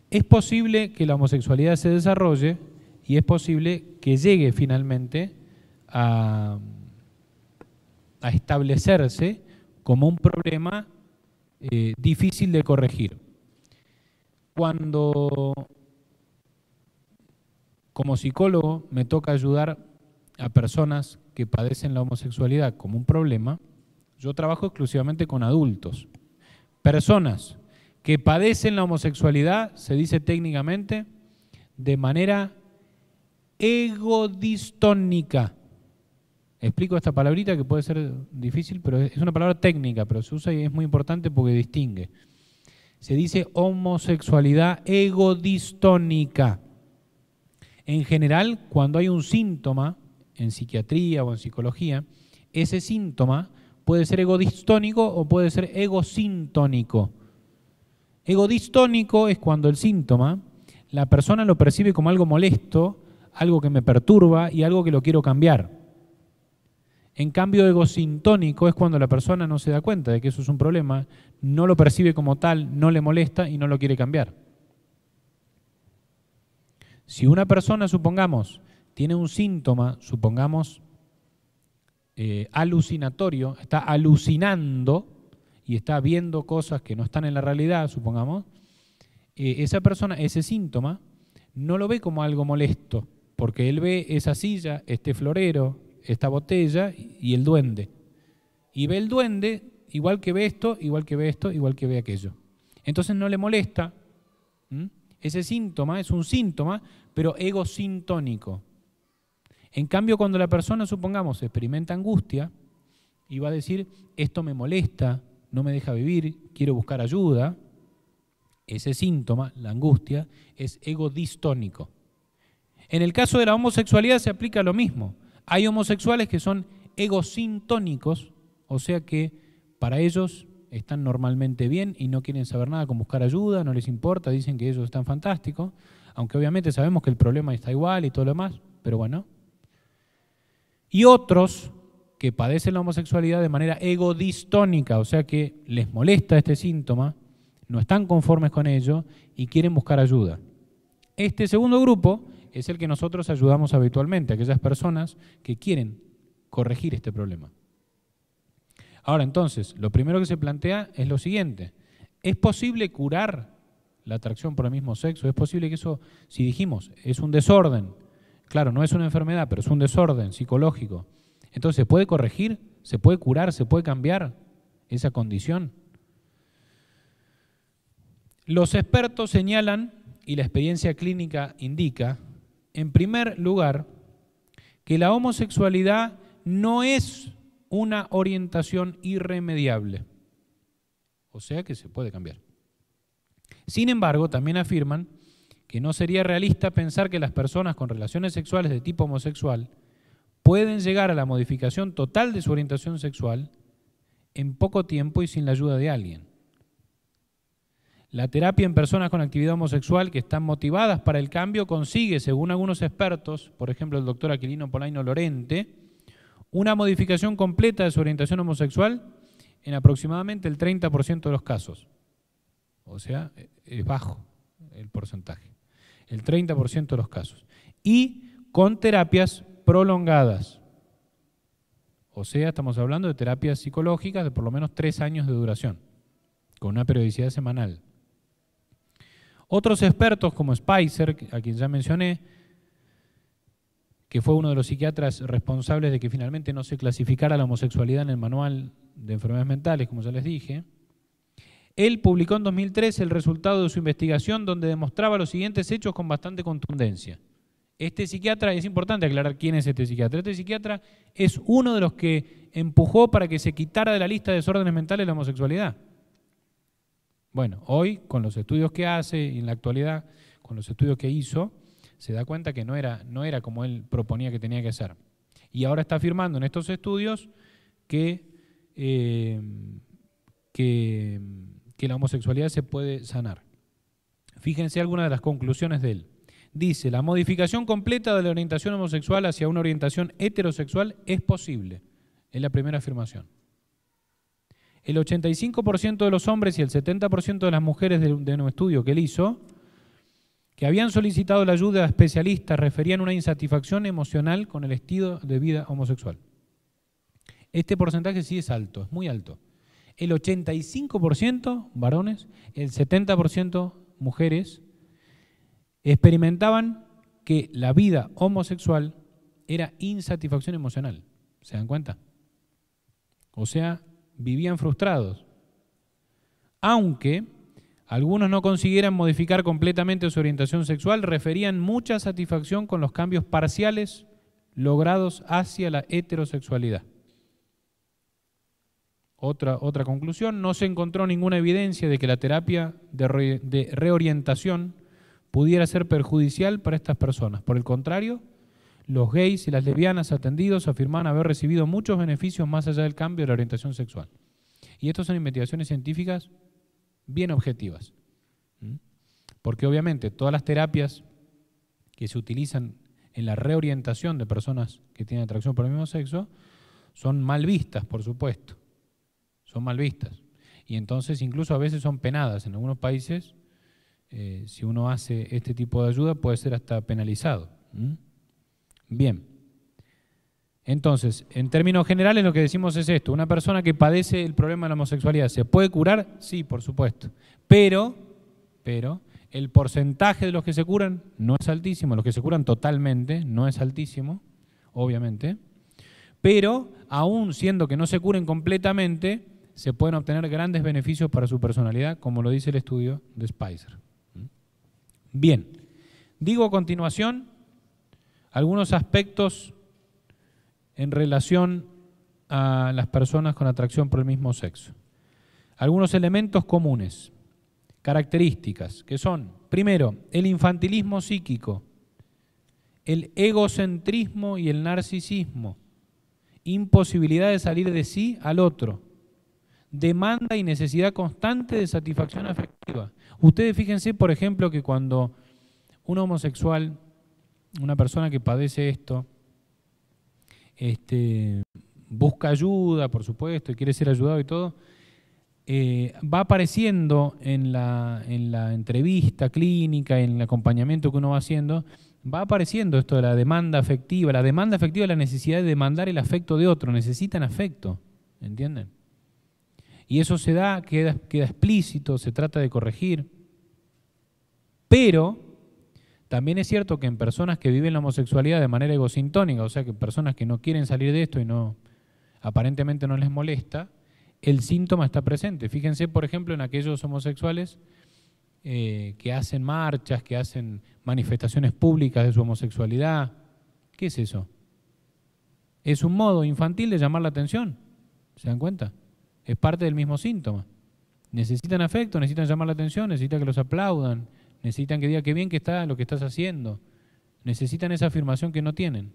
Es posible que la homosexualidad se desarrolle y es posible que llegue finalmente a establecerse como un problema difícil de corregir. Cuando como psicólogo me toca ayudar a personas que padecen la homosexualidad como un problema, yo trabajo exclusivamente con adultos. Personas que padecen la homosexualidad, se dice técnicamente, de manera egodistónica. Explico esta palabrita que puede ser difícil, pero es una palabra técnica, pero se usa y es muy importante porque distingue. Se dice homosexualidad egodistónica. En general, cuando hay un síntoma, en psiquiatría o en psicología, ese síntoma puede ser egodistónico o puede ser egosintónico. Egodistónico es cuando el síntoma, la persona lo percibe como algo molesto, algo que me perturba y algo que lo quiero cambiar. En cambio, egosintónico es cuando la persona no se da cuenta de que eso es un problema, no lo percibe como tal, no le molesta y no lo quiere cambiar. Si una persona, supongamos, tiene un síntoma, supongamos, alucinatorio, está alucinando y está viendo cosas que no están en la realidad, supongamos, esa persona, ese síntoma, no lo ve como algo molesto, porque él ve esa silla, este florero, esta botella y el duende. Y ve el duende igual que ve esto, igual que ve esto, igual que ve aquello. Entonces no le molesta. Ese síntoma es un síntoma, pero egosintónico. En cambio, cuando la persona, supongamos, experimenta angustia y va a decir, esto me molesta, no me deja vivir, quiero buscar ayuda, ese síntoma, la angustia, es egodistónico. En el caso de la homosexualidad se aplica lo mismo. Hay homosexuales que son egosintónicos, o sea que para ellos están normalmente bien y no quieren saber nada con buscar ayuda, no les importa, dicen que ellos están fantásticos, aunque obviamente sabemos que el problema está igual y todo lo demás, pero bueno. Y otros que padecen la homosexualidad de manera egodistónica, o sea que les molesta este síntoma, no están conformes con ello y quieren buscar ayuda. Este segundo grupo es el que nosotros ayudamos habitualmente, aquellas personas que quieren corregir este problema. Ahora, entonces, lo primero que se plantea es lo siguiente. ¿Es posible curar la atracción por el mismo sexo? ¿Es posible que eso, si dijimos, es un desorden? Claro, no es una enfermedad, pero es un desorden psicológico. Entonces, ¿se puede corregir? ¿Se puede curar? ¿Se puede cambiar esa condición? Los expertos señalan, y la experiencia clínica indica, en primer lugar, que la homosexualidad no es una orientación irremediable, o sea que se puede cambiar. Sin embargo, también afirman que no sería realista pensar que las personas con relaciones sexuales de tipo homosexual pueden llegar a la modificación total de su orientación sexual en poco tiempo y sin la ayuda de alguien. La terapia en personas con actividad homosexual que están motivadas para el cambio consigue, según algunos expertos, por ejemplo el doctor Aquilino Polaino Lorente, una modificación completa de su orientación homosexual en aproximadamente el 30% de los casos. O sea, es bajo el porcentaje. El 30% de los casos. Y con terapias prolongadas. O sea, estamos hablando de terapias psicológicas de por lo menos 3 años de duración, con una periodicidad semanal. Otros expertos como Spicer, a quien ya mencioné, que fue uno de los psiquiatras responsables de que finalmente no se clasificara la homosexualidad en el manual de enfermedades mentales, como ya les dije, él publicó en 2013 el resultado de su investigación donde demostraba los siguientes hechos con bastante contundencia. Este psiquiatra, es importante aclarar quién es este psiquiatra. Este psiquiatra es uno de los que empujó para que se quitara de la lista de desórdenes mentales la homosexualidad. Bueno, hoy, con los estudios que hace y en la actualidad, con los estudios que hizo, se da cuenta que no era como él proponía que tenía que ser. Y ahora está afirmando en estos estudios que la homosexualidad se puede sanar. Fíjense algunas de las conclusiones de él. Dice, la modificación completa de la orientación homosexual hacia una orientación heterosexual es posible. Es la primera afirmación. El 85% de los hombres y el 70% de las mujeres de un estudio que él hizo, que habían solicitado la ayuda de especialistas, referían una insatisfacción emocional con el estilo de vida homosexual. Este porcentaje sí es alto, es muy alto. El 85% varones, el 70% mujeres, experimentaban que la vida homosexual era insatisfacción emocional. ¿Se dan cuenta? O sea, vivían frustrados. Aunque algunos no consiguieran modificar completamente su orientación sexual, referían mucha satisfacción con los cambios parciales logrados hacia la heterosexualidad. Otra conclusión, no se encontró ninguna evidencia de que la terapia de reorientación pudiera ser perjudicial para estas personas. Por el contrario, los gays y las lesbianas atendidos afirmaban haber recibido muchos beneficios más allá del cambio de la orientación sexual. Y estas son investigaciones científicas bien objetivas. Porque obviamente todas las terapias que se utilizan en la reorientación de personas que tienen atracción por el mismo sexo son mal vistas, por supuesto. Son mal vistas. Y entonces incluso a veces son penadas. En algunos países, si uno hace este tipo de ayuda, puede ser hasta penalizado. Bien. Entonces, en términos generales lo que decimos es esto. Una persona que padece el problema de la homosexualidad, ¿se puede curar? Sí, por supuesto. Pero el porcentaje de los que se curan no es altísimo. Los que se curan totalmente no es altísimo, obviamente. Pero, aún siendo que no se curen completamente, se pueden obtener grandes beneficios para su personalidad, como lo dice el estudio de Spicer. Bien, digo a continuación algunos aspectos en relación a las personas con atracción por el mismo sexo. Algunos elementos comunes, características, que son, primero, el infantilismo psíquico, el egocentrismo y el narcisismo, imposibilidad de salir de sí al otro, demanda y necesidad constante de satisfacción afectiva. Ustedes fíjense, por ejemplo, que cuando un homosexual, una persona que padece esto, busca ayuda, por supuesto, y quiere ser ayudado y todo, va apareciendo en la entrevista clínica, en el acompañamiento que uno va haciendo, va apareciendo esto de la demanda afectiva. La demanda afectiva es la necesidad de demandar el afecto de otro, necesitan afecto, ¿entienden? Y eso se da, queda explícito, se trata de corregir. Pero también es cierto que en personas que viven la homosexualidad de manera egosintónica, o sea, que personas que no quieren salir de esto y aparentemente no les molesta, el síntoma está presente. Fíjense, por ejemplo, en aquellos homosexuales que hacen marchas, que hacen manifestaciones públicas de su homosexualidad. ¿Qué es eso? Es un modo infantil de llamar la atención. ¿Se dan cuenta? Es parte del mismo síntoma. Necesitan afecto, necesitan llamar la atención, necesitan que los aplaudan, necesitan que digan qué bien que está lo que estás haciendo. Necesitan esa afirmación que no tienen.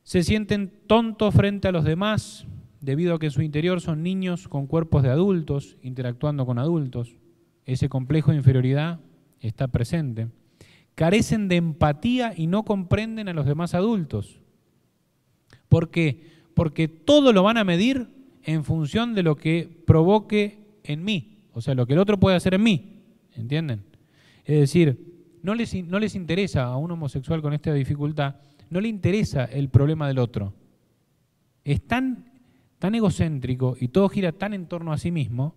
Se sienten tontos frente a los demás, debido a que en su interior son niños con cuerpos de adultos, interactuando con adultos. Ese complejo de inferioridad está presente. Carecen de empatía y no comprenden a los demás adultos. ¿Por qué? Porque todo lo van a medir en función de lo que provoque en mí, o sea, lo que el otro puede hacer en mí, ¿entienden? Es decir, no les interesa a un homosexual con esta dificultad, no le interesa el problema del otro. Es tan egocéntrico y todo gira tan en torno a sí mismo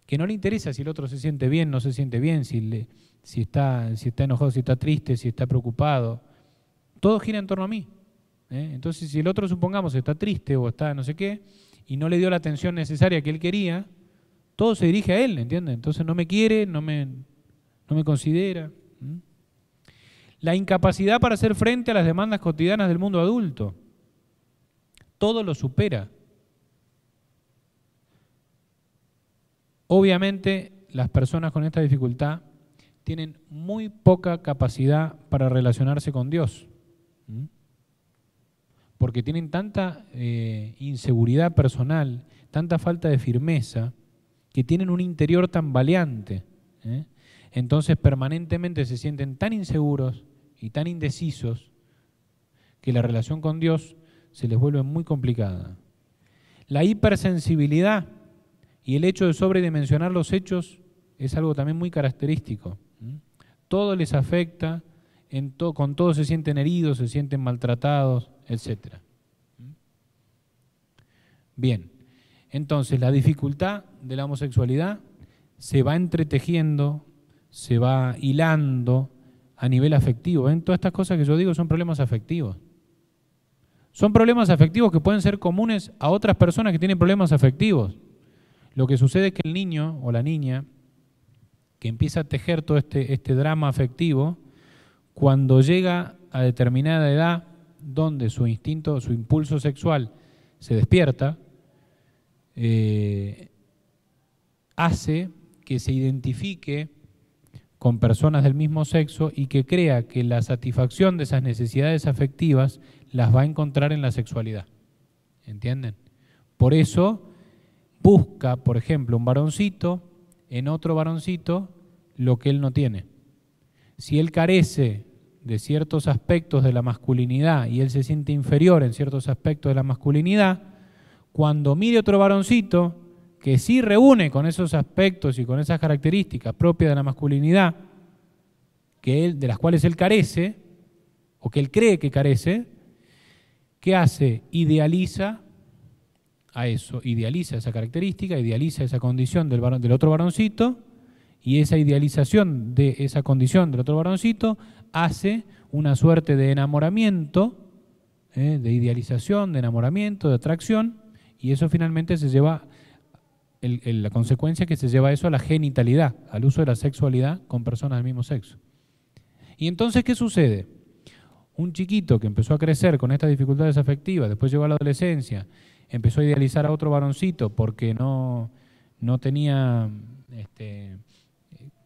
que no le interesa si el otro se siente bien, no se siente bien, si está enojado, si está triste, si está preocupado. Todo gira en torno a mí. Entonces, si el otro, supongamos, está triste o está no sé qué, y no le dio la atención necesaria que él quería, todo se dirige a él, ¿entienden? Entonces no me quiere, no me considera. La incapacidad para hacer frente a las demandas cotidianas del mundo adulto. Todo lo supera. Obviamente, las personas con esta dificultad tienen muy poca capacidad para relacionarse con Dios. Porque tienen tanta inseguridad personal, tanta falta de firmeza, que tienen un interior tambaleante. Entonces permanentemente se sienten tan inseguros y tan indecisos que la relación con Dios se les vuelve muy complicada. La hipersensibilidad y el hecho de sobredimensionar los hechos es algo también muy característico. Todo les afecta, con todo se sienten heridos, se sienten maltratados, etc. Bien, entonces la dificultad de la homosexualidad se va entretejiendo, se va hilando a nivel afectivo. ¿Ven? Todas estas cosas que yo digo son problemas afectivos. Son problemas afectivos que pueden ser comunes a otras personas que tienen problemas afectivos. Lo que sucede es que el niño o la niña que empieza a tejer todo este drama afectivo, cuando llega a determinada edad donde su instinto, su impulso sexual se despierta, hace que se identifique con personas del mismo sexo y que crea que la satisfacción de esas necesidades afectivas las va a encontrar en la sexualidad. ¿Entienden? Por eso busca, por ejemplo, un varoncito en otro varoncito lo que él no tiene. Si él carece de ciertos aspectos de la masculinidad y él se siente inferior en ciertos aspectos de la masculinidad, cuando mire otro varoncito que sí reúne con esos aspectos y con esas características propias de la masculinidad de las cuales él carece, o que él cree que carece, ¿qué hace? Idealiza a eso, idealiza esa característica, idealiza esa condición del otro varoncito, y esa idealización de esa condición del otro varoncito hace una suerte de enamoramiento, de idealización, de enamoramiento, de atracción, y eso finalmente se lleva, la consecuencia es que se lleva eso a la genitalidad, al uso de la sexualidad con personas del mismo sexo. Y entonces, ¿qué sucede? Un chiquito que empezó a crecer con estas dificultades afectivas, después llegó a la adolescencia, empezó a idealizar a otro varoncito porque no tenía,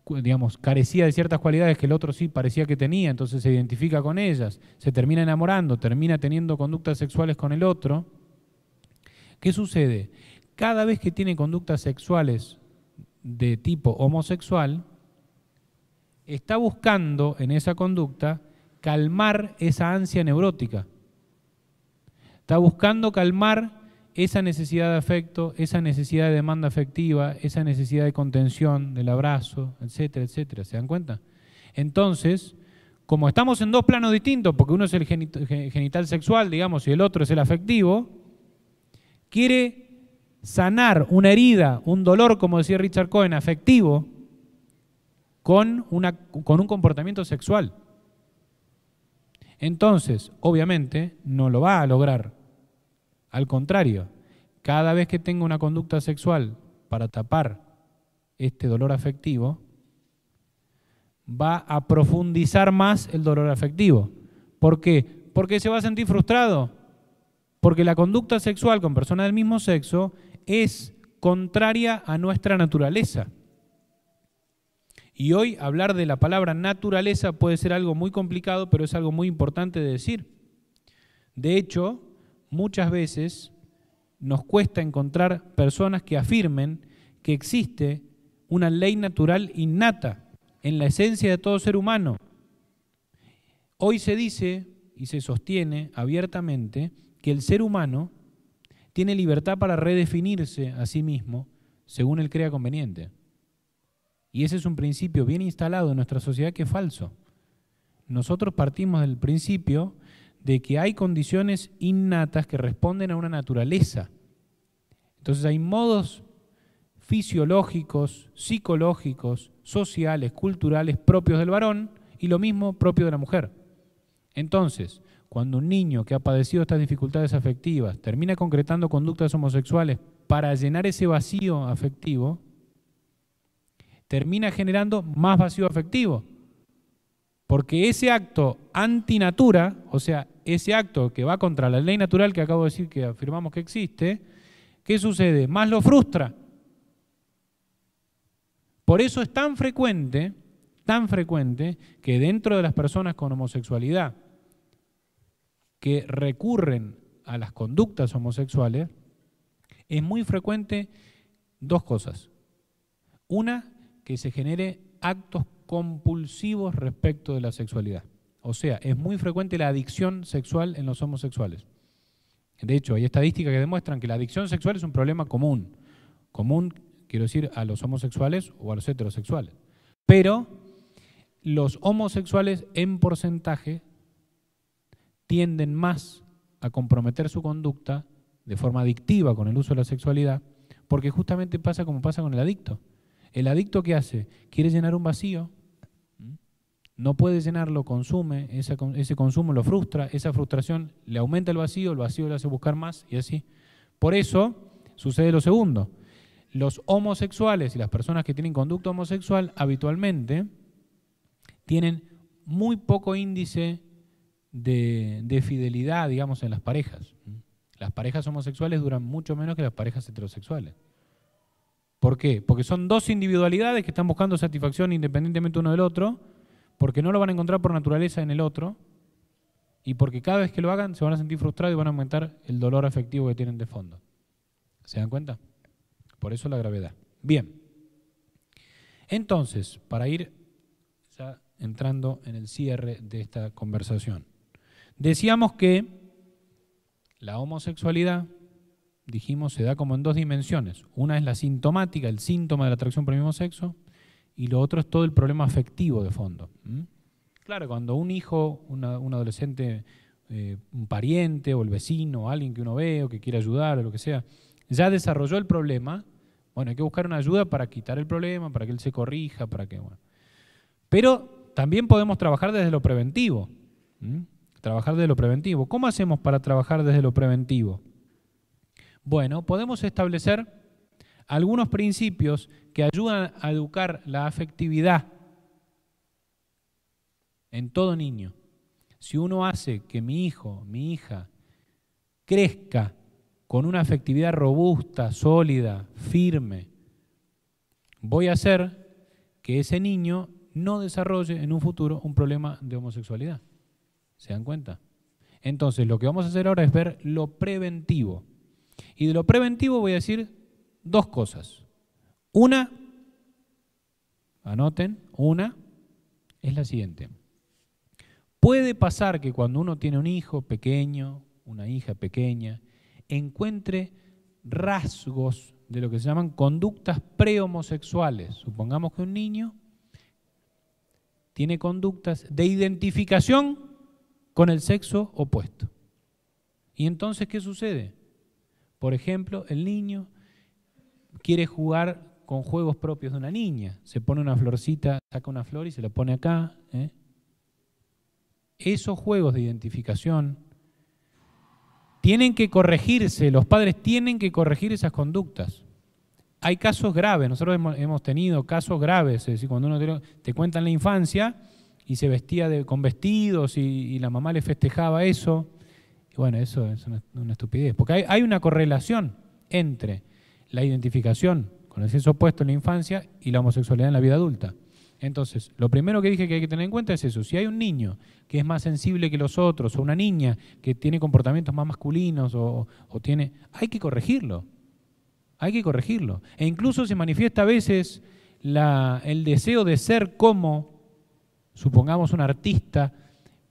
digamos, carecía de ciertas cualidades que el otro sí parecía que tenía, entonces se identifica con ellas, se termina enamorando, termina teniendo conductas sexuales con el otro. ¿Qué sucede? Cada vez que tiene conductas sexuales de tipo homosexual, está buscando en esa conducta calmar esa ansia neurótica. Está buscando calmar esa necesidad de afecto, esa necesidad de demanda afectiva, esa necesidad de contención, del abrazo, etcétera, etcétera. ¿Se dan cuenta? Entonces, como estamos en dos planos distintos, porque uno es el genital sexual, digamos, y el otro es el afectivo, quiere sanar una herida, un dolor, como decía Richard Cohen, afectivo, con un comportamiento sexual. Entonces, obviamente, no lo va a lograr. Al contrario, cada vez que tenga una conducta sexual para tapar este dolor afectivo, va a profundizar más el dolor afectivo. ¿Por qué? Porque se va a sentir frustrado. Porque la conducta sexual con personas del mismo sexo es contraria a nuestra naturaleza. Y hoy hablar de la palabra naturaleza puede ser algo muy complicado, pero es algo muy importante de decir. De hecho, muchas veces nos cuesta encontrar personas que afirmen que existe una ley natural innata en la esencia de todo ser humano. Hoy se dice y se sostiene abiertamente que el ser humano tiene libertad para redefinirse a sí mismo según él crea conveniente. Y ese es un principio bien instalado en nuestra sociedad que es falso. Nosotros partimos del principio de que hay condiciones innatas que responden a una naturaleza. Entonces hay modos fisiológicos, psicológicos, sociales, culturales propios del varón y lo mismo propio de la mujer. Entonces, cuando un niño que ha padecido estas dificultades afectivas termina concretando conductas homosexuales para llenar ese vacío afectivo, termina generando más vacío afectivo. Porque ese acto antinatura, o sea, ese acto que va contra la ley natural que acabo de decir que afirmamos que existe, ¿qué sucede? Más lo frustra. Por eso es tan frecuente que dentro de las personas con homosexualidad que recurren a las conductas homosexuales, es muy frecuente dos cosas. Una, que se genere actos compulsivos respecto de la sexualidad. O sea, es muy frecuente la adicción sexual en los homosexuales. De hecho, hay estadísticas que demuestran que la adicción sexual es un problema común. Común, quiero decir, a los homosexuales o a los heterosexuales. Pero los homosexuales en porcentaje tienden más a comprometer su conducta de forma adictiva con el uso de la sexualidad, porque justamente pasa como pasa con el adicto. El adicto, ¿qué hace? Quiere llenar un vacío, no puede llenarlo, consume, ese consumo lo frustra, esa frustración le aumenta el vacío le hace buscar más y así. Por eso sucede lo segundo. Los homosexuales y las personas que tienen conducta homosexual habitualmente tienen muy poco índice de fidelidad, digamos, en las parejas. Las parejas homosexuales duran mucho menos que las parejas heterosexuales. ¿Por qué? Porque son dos individualidades que están buscando satisfacción independientemente uno del otro, porque no lo van a encontrar por naturaleza en el otro, y porque cada vez que lo hagan se van a sentir frustrados y van a aumentar el dolor afectivo que tienen de fondo. ¿Se dan cuenta? Por eso la gravedad. Bien. Entonces, para ir ya entrando en el cierre de esta conversación, decíamos que la homosexualidad, dijimos, se da como en dos dimensiones. Una es la sintomática, el síntoma de la atracción por el mismo sexo, y lo otro es todo el problema afectivo de fondo. Claro, cuando un hijo, un adolescente, un pariente o el vecino, o alguien que uno ve o que quiere ayudar o lo que sea, ya desarrolló el problema, bueno, hay que buscar una ayuda para quitar el problema, para que él se corrija, para que... Bueno. Pero también podemos trabajar desde lo preventivo. Trabajar desde lo preventivo. ¿Cómo hacemos para trabajar desde lo preventivo? Bueno, podemos establecer algunos principios que ayudan a educar la afectividad en todo niño. Si uno hace que mi hijo, mi hija, crezca con una afectividad robusta, sólida, firme, voy a hacer que ese niño no desarrolle en un futuro un problema de homosexualidad. ¿Se dan cuenta? Entonces, lo que vamos a hacer ahora es ver lo preventivo. Y de lo preventivo voy a decir dos cosas. Una, anoten, una es la siguiente. Puede pasar que cuando uno tiene un hijo pequeño, una hija pequeña, encuentre rasgos de lo que se llaman conductas prehomosexuales. Supongamos que un niño tiene conductas de identificación con el sexo opuesto. ¿Y entonces qué sucede? Por ejemplo, el niño quiere jugar con juegos propios de una niña. Se pone una florcita, saca una flor y se la pone acá. Esos juegos de identificación tienen que corregirse, los padres tienen que corregir esas conductas. Hay casos graves, nosotros hemos tenido casos graves, es decir, cuando uno te cuenta en la infancia y se vestía con vestidos y la mamá le festejaba eso, y bueno, eso es una estupidez, porque hay una correlación entre la identificación con el sexo opuesto en la infancia y la homosexualidad en la vida adulta. Entonces, lo primero que dije que hay que tener en cuenta es eso. Si hay un niño que es más sensible que los otros, o una niña que tiene comportamientos más masculinos, hay que corregirlo. Hay que corregirlo. E incluso se manifiesta a veces el deseo de ser como, supongamos, un artista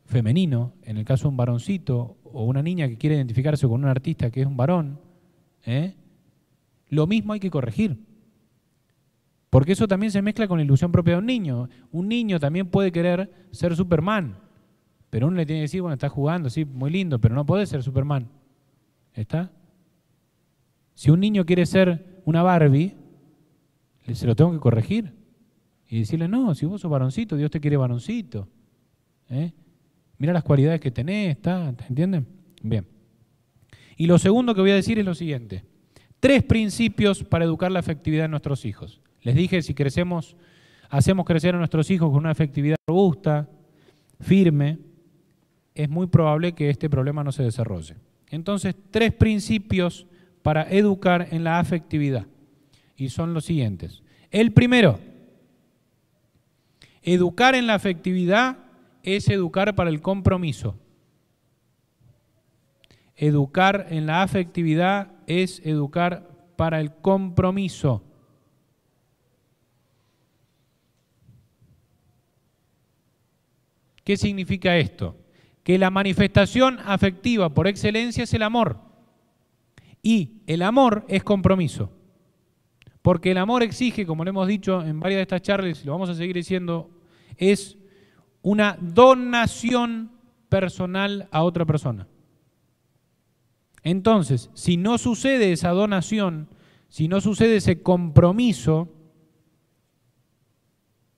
femenino, en el caso de un varoncito, o una niña que quiere identificarse con un artista que es un varón, lo mismo hay que corregir. Porque eso también se mezcla con la ilusión propia de un niño. Un niño también puede querer ser Superman, pero uno le tiene que decir, bueno, está jugando, sí, muy lindo, pero no puede ser Superman. ¿Está? Si un niño quiere ser una Barbie, se lo tengo que corregir. Y decirle, no, si vos sos varoncito, Dios te quiere varoncito. Mira las cualidades que tenés, ¿entienden? Bien. Y lo segundo que voy a decir es lo siguiente. 3 principios para educar la afectividad de nuestros hijos. Les dije, si hacemos crecer a nuestros hijos con una afectividad robusta, firme, es muy probable que este problema no se desarrolle. Entonces, 3 principios para educar en la afectividad. Y son los siguientes. El primero, Educar en la afectividad es educar para el compromiso. Educar en la afectividad es educar para el compromiso. ¿Qué significa esto? Que la manifestación afectiva por excelencia es el amor. Y el amor es compromiso. Porque el amor exige, como lo hemos dicho en varias de estas charlas, y lo vamos a seguir diciendo, es una donación personal a otra persona. Entonces, si no sucede esa donación, si no sucede ese compromiso,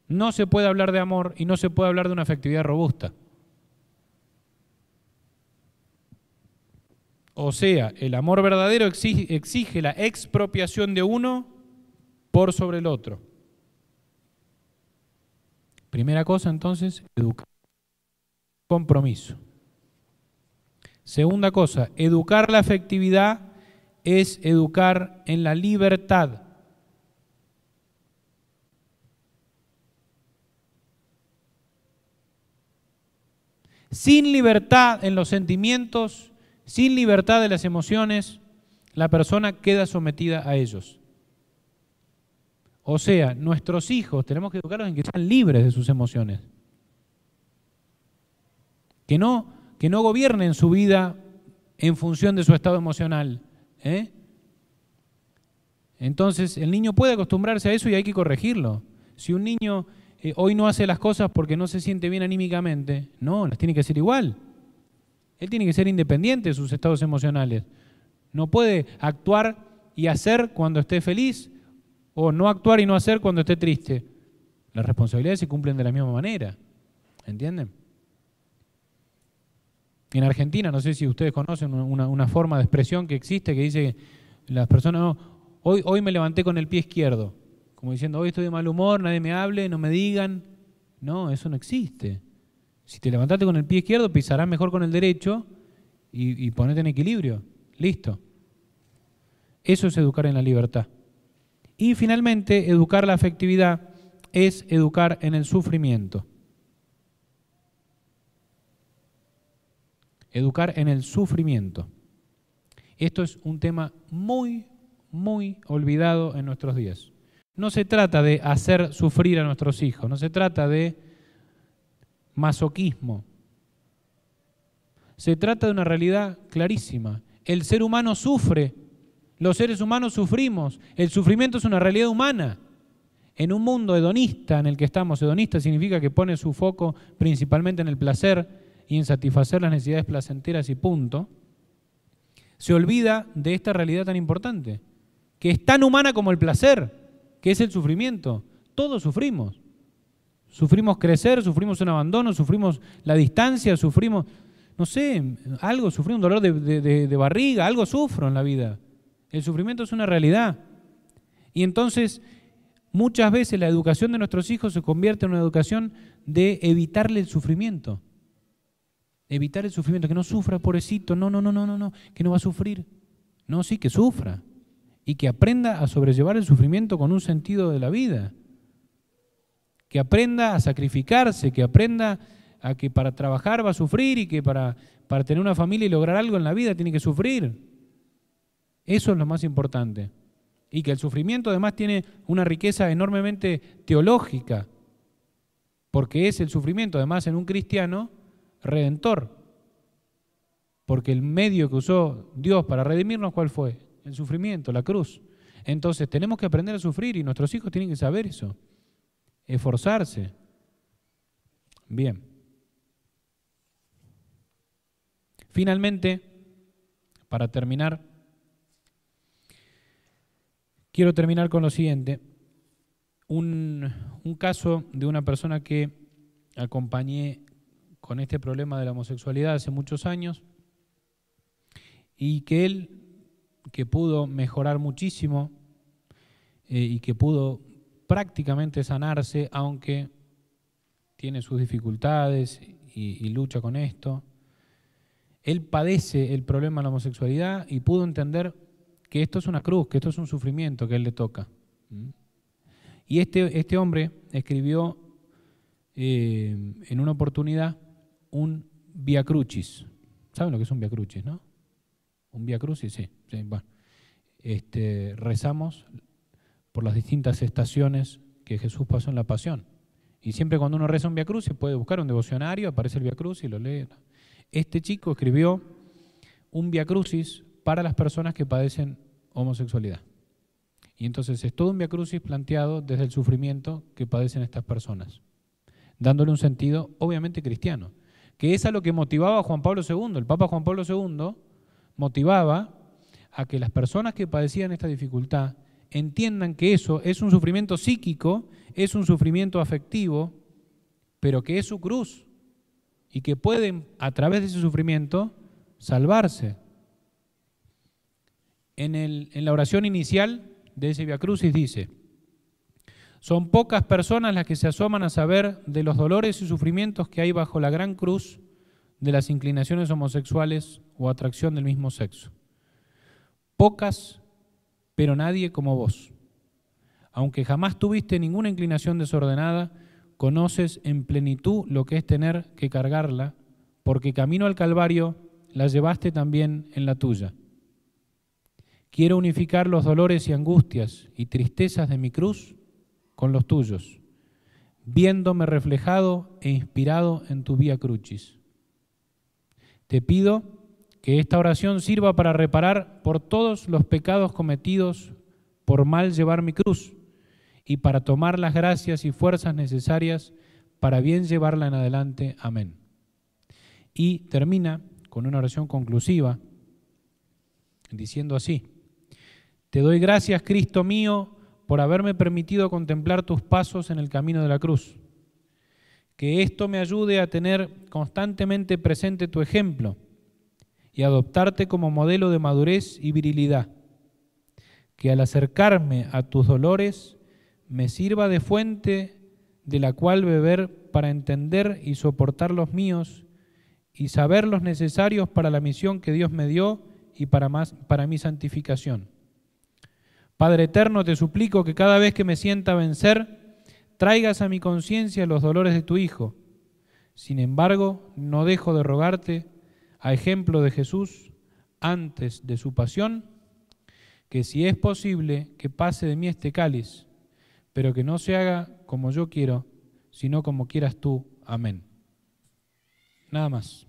no se puede hablar de amor y no se puede hablar de una afectividad robusta. O sea, el amor verdadero exige la expropiación de uno por sobre el otro. Primera cosa, entonces, educar. Compromiso. Segunda cosa, educar la afectividad es educar en la libertad. Sin libertad en los sentimientos, sin libertad de las emociones, la persona queda sometida a ellos. O sea, nuestros hijos tenemos que educarlos en que sean libres de sus emociones. Que no gobiernen su vida en función de su estado emocional. Entonces, el niño puede acostumbrarse a eso y hay que corregirlo. Si un niño hoy no hace las cosas porque no se siente bien anímicamente, no, las tiene que hacer igual. Él tiene que ser independiente de sus estados emocionales. No puede actuar y hacer cuando esté feliz o no actuar y no hacer cuando esté triste. Las responsabilidades se cumplen de la misma manera. ¿Entienden? En Argentina, no sé si ustedes conocen una forma de expresión que existe que dice las personas, no, hoy me levanté con el pie izquierdo. Como diciendo, hoy estoy de mal humor, nadie me hable, no me digan. No, eso no existe. Si te levantaste con el pie izquierdo, pisarás mejor con el derecho y ponete en equilibrio. Listo. Eso es educar en la libertad. Y finalmente, educar la afectividad es educar en el sufrimiento. Educar en el sufrimiento. Esto es un tema muy, muy olvidado en nuestros días. No se trata de hacer sufrir a nuestros hijos, no se trata de masoquismo. Se trata de una realidad clarísima. El ser humano sufre, los seres humanos sufrimos, el sufrimiento es una realidad humana. En un mundo hedonista en el que estamos, hedonista significa que pone su foco principalmente en el placer y en satisfacer las necesidades placenteras y punto, se olvida de esta realidad tan importante, que es tan humana como el placer, que es el sufrimiento. Todos sufrimos. Sufrimos crecer, sufrimos un abandono, sufrimos la distancia, sufrimos, no sé, algo, sufrimos un dolor de barriga, algo sufro en la vida. El sufrimiento es una realidad. Y entonces, muchas veces la educación de nuestros hijos se convierte en una educación de evitarle el sufrimiento. Evitar el sufrimiento, que no sufra, pobrecito, no, que no va a sufrir. No, sí, que sufra. Y que aprenda a sobrellevar el sufrimiento con un sentido de la vida. Que aprenda a sacrificarse, que aprenda a que para trabajar va a sufrir y que para tener una familia y lograr algo en la vida tiene que sufrir. Eso es lo más importante. Y que el sufrimiento además tiene una riqueza enormemente teológica, porque es el sufrimiento además en un cristiano redentor. Porque el medio que usó Dios para redimirnos, ¿cuál fue? El sufrimiento, la cruz. Entonces tenemos que aprender a sufrir y nuestros hijos tienen que saber eso. Esforzarse. Bien. Finalmente, para terminar, quiero terminar con lo siguiente. Un caso de una persona que acompañé con este problema de la homosexualidad hace muchos años y que él, que pudo mejorar muchísimo y que pudo prácticamente sanarse, aunque tiene sus dificultades y lucha con esto. Él padece el problema de la homosexualidad y pudo entender que esto es una cruz, que esto es un sufrimiento que a él le toca. Y este hombre escribió en una oportunidad un Via Crucis. ¿Saben lo que es un Via Crucis, no? ¿Un Via Crucis? Sí. Bueno. Rezamos por las distintas estaciones que Jesús pasó en la pasión. Y siempre cuando uno reza un Via Crucis puede buscar un devocionario, aparece el Via Crucis y lo lee. Este chico escribió un Via Crucis para las personas que padecen homosexualidad. Y entonces es todo un Via Crucis planteado desde el sufrimiento que padecen estas personas, dándole un sentido obviamente cristiano, que es a lo que motivaba a Juan Pablo II. El Papa Juan Pablo II motivaba a que las personas que padecían esta dificultad entiendan que eso es un sufrimiento psíquico, es un sufrimiento afectivo, pero que es su cruz y que pueden a través de ese sufrimiento salvarse. En la oración inicial de ese Via Crucis dice: son pocas personas las que se asoman a saber de los dolores y sufrimientos que hay bajo la gran cruz de las inclinaciones homosexuales o atracción del mismo sexo. Pocas, pero nadie como vos. Aunque jamás tuviste ninguna inclinación desordenada, conoces en plenitud lo que es tener que cargarla, porque camino al Calvario la llevaste también en la tuya. Quiero unificar los dolores y angustias y tristezas de mi cruz con los tuyos, viéndome reflejado e inspirado en tu Via Crucis. Te pido que esta oración sirva para reparar por todos los pecados cometidos por mal llevar mi cruz y para tomar las gracias y fuerzas necesarias para bien llevarla en adelante. Amén. Y termina con una oración conclusiva diciendo así: te doy gracias, Cristo mío, por haberme permitido contemplar tus pasos en el camino de la cruz. Que esto me ayude a tener constantemente presente tu ejemplo y adoptarte como modelo de madurez y virilidad. Que al acercarme a tus dolores me sirva de fuente de la cual beber para entender y soportar los míos y saber los necesarios para la misión que Dios me dio y para mi santificación. Padre eterno, te suplico que cada vez que me sienta vencer, traigas a mi conciencia los dolores de tu Hijo. Sin embargo, no dejo de rogarte, a ejemplo de Jesús, antes de su pasión, que si es posible, que pase de mí este cáliz, pero que no se haga como yo quiero, sino como quieras tú. Amén. Nada más.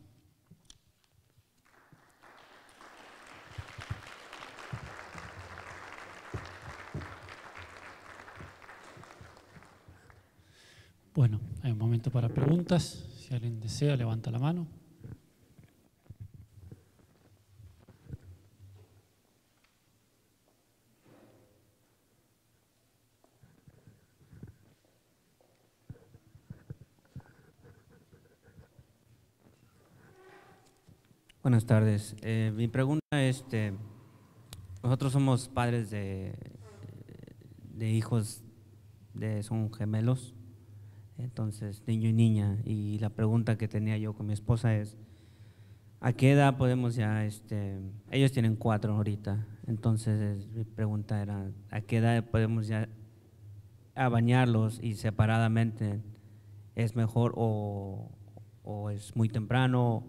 Bueno, hay un momento para preguntas. Si alguien desea, levanta la mano. Buenas tardes. Mi pregunta es, nosotros somos padres de hijos, son gemelos, entonces niño y niña, y la pregunta que tenía yo con mi esposa es, ¿a qué edad podemos ya, ellos tienen 4 ahorita, entonces mi pregunta era, ¿a qué edad podemos ya bañarlos y separadamente es mejor o es muy temprano?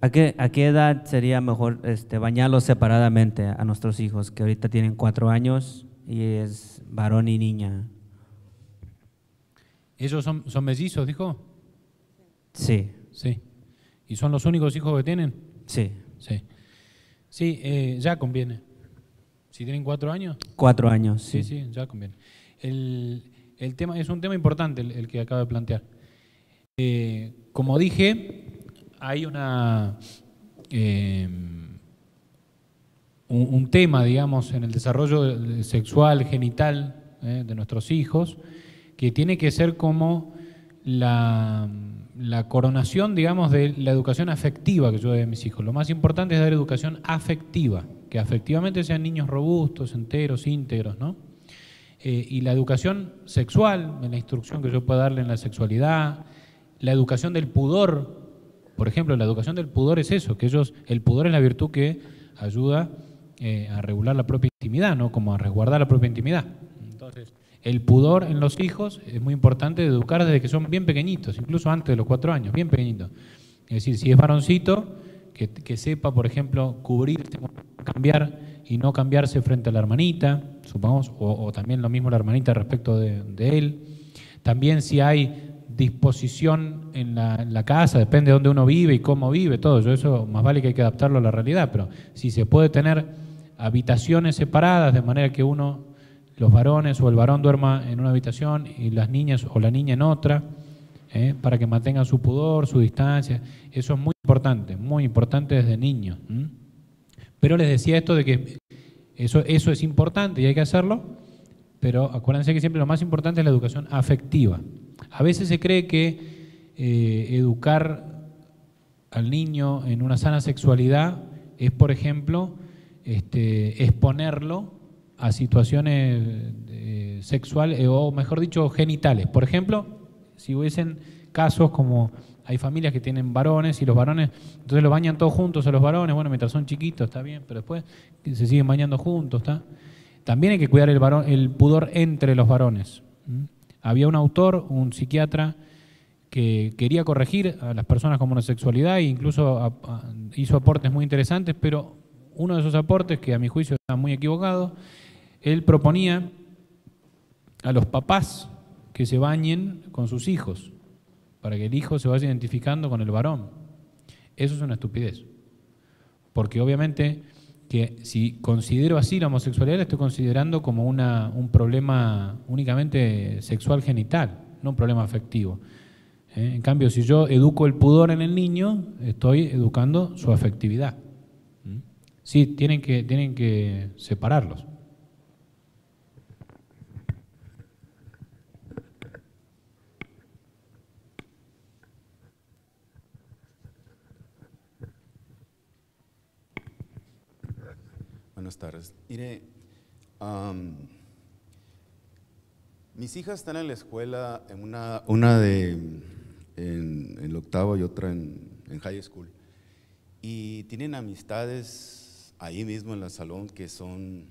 ¿A qué edad sería mejor bañarlos separadamente a nuestros hijos, que ahorita tienen 4 años y es varón y niña? ¿Ellos son mellizos, dijo? Sí. Sí. ¿Y son los únicos hijos que tienen? Sí. Sí. Sí, ya conviene. Si tienen 4 años. 4 años, sí. Sí, ya conviene. El tema es un tema importante el que acaba de plantear. Como dije, hay un tema, digamos, en el desarrollo sexual, genital de nuestros hijos, que tiene que ser como la coronación, digamos, de la educación afectiva que yo doy a mis hijos. Lo más importante es dar educación afectiva, que afectivamente sean niños robustos, enteros, íntegros, ¿no? Y la educación sexual, en la instrucción que yo pueda darle en la sexualidad, la educación del pudor. Por ejemplo, la educación del pudor es eso, que el pudor es la virtud que ayuda a regular la propia intimidad, ¿no? Como a resguardar la propia intimidad. Entonces, el pudor en los hijos es muy importante de educar desde que son bien pequeñitos, incluso antes de los 4 años, bien pequeñitos. Es decir, si es varoncito, que sepa, por ejemplo, cubrirse, cambiar y no cambiarse frente a la hermanita, supongamos, o también lo mismo la hermanita respecto de él. También si hay disposición en la casa, depende de dónde uno vive y cómo vive, todo eso más vale que hay que adaptarlo a la realidad, pero si se puede tener habitaciones separadas de manera que los varones o el varón duerma en una habitación y las niñas o la niña en otra, para que mantengan su pudor, su distancia, eso es muy importante desde niños. Pero les decía esto de que eso es importante y hay que hacerlo, pero acuérdense que siempre lo más importante es la educación afectiva. A veces se cree que educar al niño en una sana sexualidad es, por ejemplo, exponerlo a situaciones sexuales, o mejor dicho, genitales. Por ejemplo, si hubiesen casos como hay familias que tienen varones y los varones, entonces los bañan todos juntos a los varones, bueno, mientras son chiquitos está bien, pero después se siguen bañando juntos, ¿está? También hay que cuidar el pudor entre los varones. Había un autor, un psiquiatra, que quería corregir a las personas con homosexualidad e incluso hizo aportes muy interesantes, pero uno de esos aportes, que a mi juicio está muy equivocado, él proponía a los papás que se bañen con sus hijos, para que el hijo se vaya identificando con el varón. Eso es una estupidez, porque obviamente que si considero así la homosexualidad, la estoy considerando como un problema únicamente sexual genital, no un problema afectivo. En cambio, si yo educo el pudor en el niño, estoy educando su afectividad. Sí, tienen que separarlos. Buenas tardes. Mire, mis hijas están en la escuela, una en el octavo y otra en high school, y tienen amistades ahí mismo en el salón que son,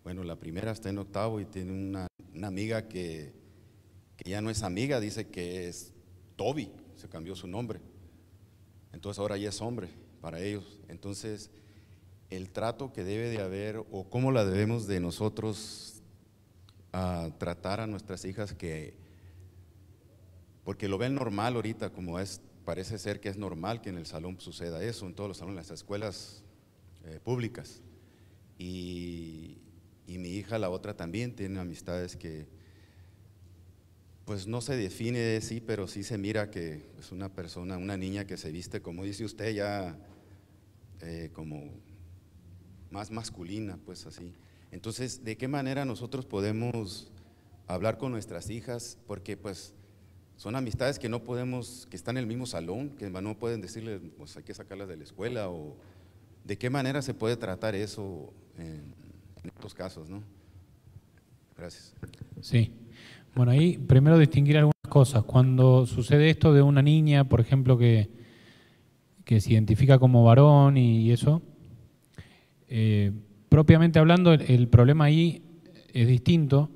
bueno, la primera está en octavo y tiene una amiga que ya no es amiga, dice que es Toby, se cambió su nombre, entonces ahora ya es hombre para ellos. Entonces el trato que debe de haber o cómo la debemos de nosotros tratar a nuestras hijas, porque lo ven normal ahorita, como parece ser que es normal que en el salón suceda eso, en todos los salones, las escuelas públicas, y mi hija, la otra, también tiene amistades que pues no se define, sí, pero sí se mira que es una persona, una niña que se viste, como dice usted, ya como más masculina, pues así. Entonces, ¿de qué manera nosotros podemos hablar con nuestras hijas? Porque pues son amistades que no podemos, que están en el mismo salón, que no pueden decirle, pues hay que sacarlas de la escuela, o ¿de qué manera se puede tratar eso en estos casos, no? Gracias. Sí. Bueno, ahí primero distinguir algunas cosas. Cuando sucede esto de una niña, por ejemplo, que se identifica como varón y eso, propiamente hablando, el problema ahí es distinto.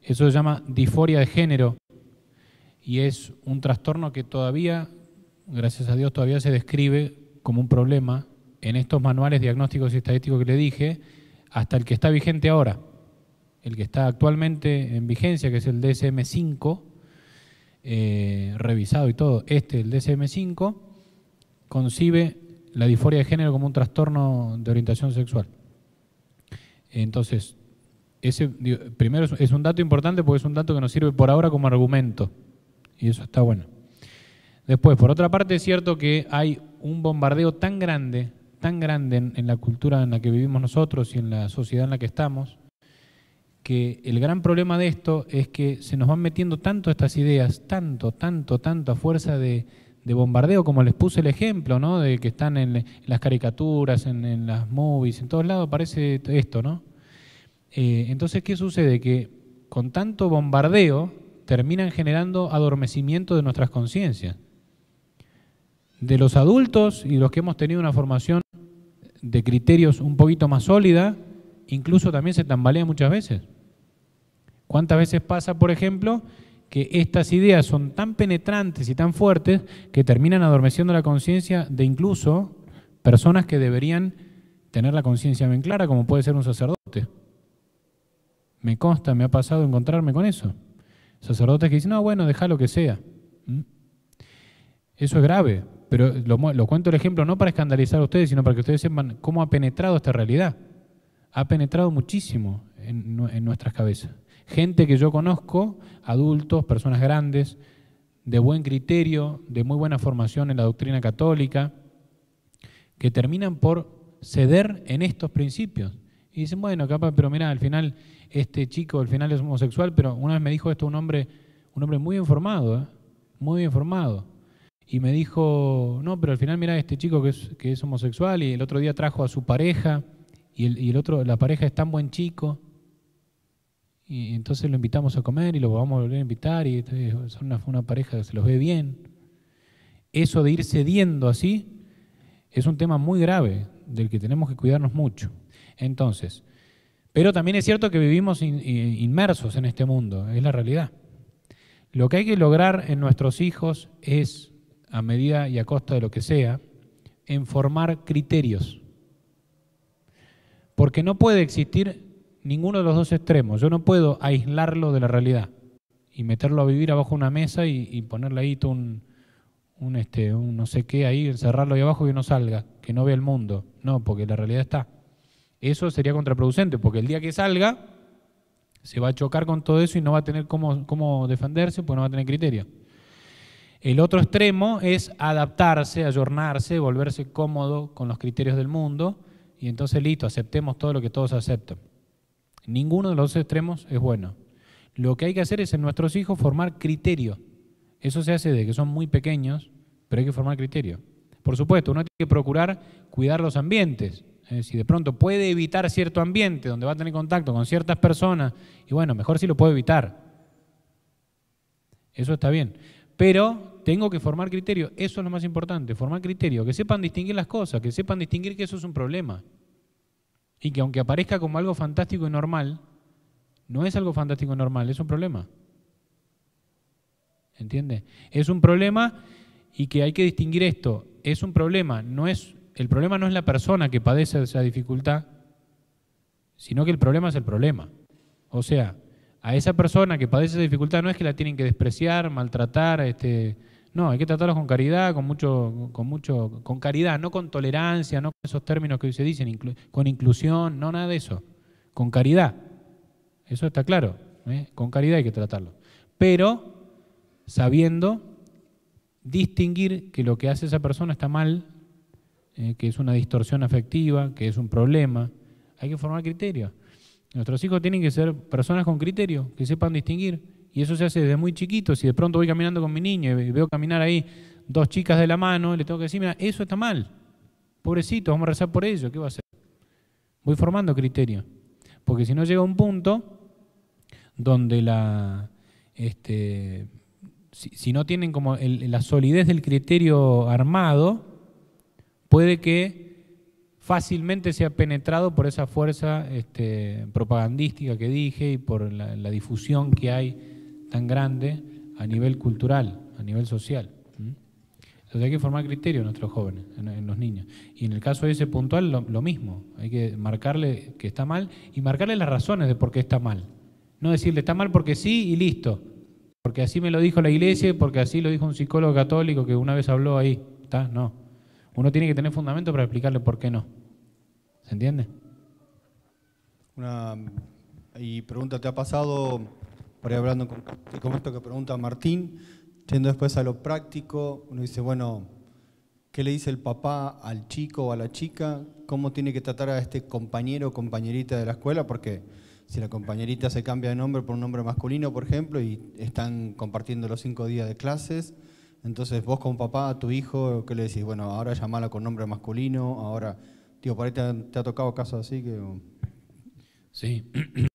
Eso se llama disforia de género y es un trastorno que todavía, gracias a Dios, todavía se describe como un problema en estos manuales diagnósticos y estadísticos que le dije, hasta el que está vigente ahora, el que está actualmente en vigencia, que es el DSM-5, revisado y todo. El DSM-5, concibe la disforia de género como un trastorno de orientación sexual. Entonces, primero es un dato importante porque es un dato que nos sirve por ahora como argumento, y eso está bueno. Después, por otra parte, es cierto que hay un bombardeo tan grande en la cultura en la que vivimos nosotros y en la sociedad en la que estamos, que el gran problema de esto es que se nos van metiendo tanto estas ideas, tanto a fuerza de bombardeo, como les puse el ejemplo, ¿no? De que están en las caricaturas, en las movies, en todos lados aparece esto, ¿no? Entonces, ¿qué sucede? Que con tanto bombardeo terminan generando adormecimiento de nuestras conciencias. De los adultos y los que hemos tenido una formación de criterios un poquito más sólida, incluso también se tambalea muchas veces. ¿Cuántas veces pasa, por ejemplo, que estas ideas son tan penetrantes y tan fuertes que terminan adormeciendo la conciencia de incluso personas que deberían tener la conciencia bien clara, como puede ser un sacerdote? Me consta, me ha pasado encontrarme con eso. Sacerdotes que dicen, no, bueno, deja lo que sea. Eso es grave, pero lo cuento el ejemplo no para escandalizar a ustedes, sino para que ustedes sepan cómo ha penetrado esta realidad. Ha penetrado muchísimo en nuestras cabezas. Gente que yo conozco, adultos, personas grandes, de buen criterio, de muy buena formación en la doctrina católica, que terminan por ceder en estos principios. Y dicen, bueno, capaz, pero mira, al final este chico al final es homosexual, pero una vez me dijo esto un hombre muy informado, muy bien formado. Y me dijo, no, pero al final mira, este chico que es homosexual y el otro día trajo a su pareja y la pareja es tan buen chico. Y entonces lo invitamos a comer y lo vamos a volver a invitar y son una pareja que se los ve bien. Eso de ir cediendo así es un tema muy grave del que tenemos que cuidarnos mucho. Entonces, pero también es cierto que vivimos inmersos en este mundo, es la realidad. Lo que hay que lograr en nuestros hijos es, a medida y a costa de lo que sea, en formar criterios. Porque no puede existir ninguno de los dos extremos. Yo no puedo aislarlo de la realidad y meterlo a vivir abajo de una mesa y ponerle ahí todo un no sé qué ahí, encerrarlo ahí abajo y que no salga, que no vea el mundo. No, porque la realidad está. Eso sería contraproducente, porque el día que salga se va a chocar con todo eso y no va a tener cómo defenderse, porque no va a tener criterio. El otro extremo es adaptarse, ayornarse, volverse cómodo con los criterios del mundo y entonces listo, aceptemos todo lo que todos aceptan. Ninguno de los dos extremos es bueno. Lo que hay que hacer es en nuestros hijos formar criterio. Eso se hace de que son muy pequeños, pero hay que formar criterio. Por supuesto, uno tiene que procurar cuidar los ambientes. Si de pronto puede evitar cierto ambiente donde va a tener contacto con ciertas personas, y bueno, mejor si lo puede evitar. Eso está bien. Pero tengo que formar criterio. Eso es lo más importante, formar criterio. Que sepan distinguir las cosas, que sepan distinguir que eso es un problema. Y que aunque aparezca como algo fantástico y normal, no es algo fantástico y normal, es un problema. ¿Entiende? Es un problema y que hay que distinguir esto. Es un problema, el problema no es la persona que padece esa dificultad, sino que el problema es el problema. O sea, a esa persona que padece esa dificultad no es que la tienen que despreciar, maltratar, no, hay que tratarlos con caridad, con caridad, no con tolerancia, no con esos términos que hoy se dicen, con inclusión, no nada de eso, con caridad. Eso está claro, con caridad hay que tratarlo. Pero sabiendo distinguir que lo que hace esa persona está mal, que es una distorsión afectiva, que es un problema, hay que formar criterios. Nuestros hijos tienen que ser personas con criterio, que sepan distinguir. Y eso se hace desde muy chiquitos. Si de pronto voy caminando con mi niño y veo caminar ahí dos chicas de la mano, le tengo que decir, mira, eso está mal. Pobrecito, vamos a rezar por ello. ¿Qué va a hacer? Voy formando criterio. Porque si no llega un punto donde si no tienen como la solidez del criterio armado, puede que fácilmente sea penetrado por esa fuerza propagandística que dije y por la difusión que hay tan grande a nivel cultural, a nivel social. Entonces hay que formar criterio en nuestros jóvenes, en los niños. Y en el caso de ese puntual, lo mismo. Hay que marcarle que está mal y marcarle las razones de por qué está mal. No decirle está mal porque sí y listo. Porque así me lo dijo la iglesia, porque así lo dijo un psicólogo católico que una vez habló ahí. ¿Está? No. Uno tiene que tener fundamento para explicarle por qué no. ¿Se entiende? Y pregunta, ¿te ha pasado, por ahí hablando con esto que pregunta Martín, yendo después a lo práctico, uno dice, bueno, ¿qué le dice el papá al chico o a la chica? ¿Cómo tiene que tratar a este compañero o compañerita de la escuela? Porque si la compañerita se cambia de nombre por un nombre masculino, por ejemplo, y están compartiendo los 5 días de clases, entonces vos como papá a tu hijo, ¿qué le decís? Bueno, ahora llamala con nombre masculino, ahora, por ahí te ha tocado casos así que... Sí,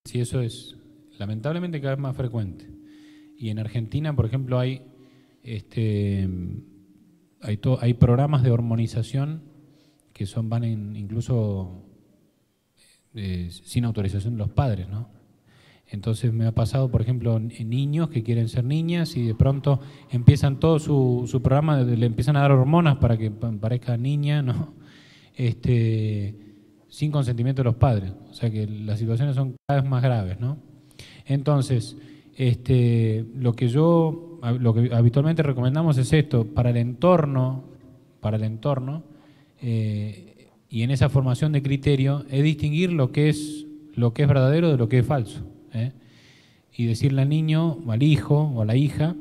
sí, eso es lamentablemente cada vez más frecuente. Y en Argentina, por ejemplo, hay programas de hormonización que van incluso sin autorización de los padres, ¿no? Entonces me ha pasado, por ejemplo, en niños que quieren ser niñas y de pronto empiezan todo su programa, le empiezan a dar hormonas para que parezca niña, ¿no? Sin consentimiento de los padres. O sea que las situaciones son cada vez más graves, ¿no? Entonces, lo que habitualmente recomendamos es esto, para el entorno, y en esa formación de criterio, es distinguir lo que es verdadero de lo que es falso. Y decirle al niño, o al hijo, o a la hija,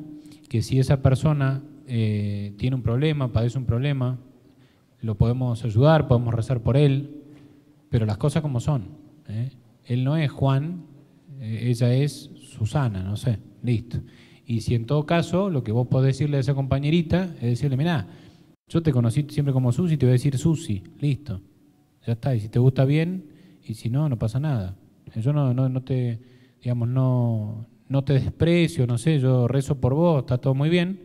que si esa persona tiene un problema, padece un problema, lo podemos ayudar, podemos rezar por él, pero las cosas como son. Él no es Juan, ella es Susana, no sé, listo. Y si en todo caso, lo que vos podés decirle a esa compañerita es decirle, mirá, yo te conocí siempre como Susi, te voy a decir Susi, listo, ya está. Y si te gusta bien, y si no, no pasa nada. Yo no te, digamos, no te desprecio, no sé, yo rezo por vos, está todo muy bien,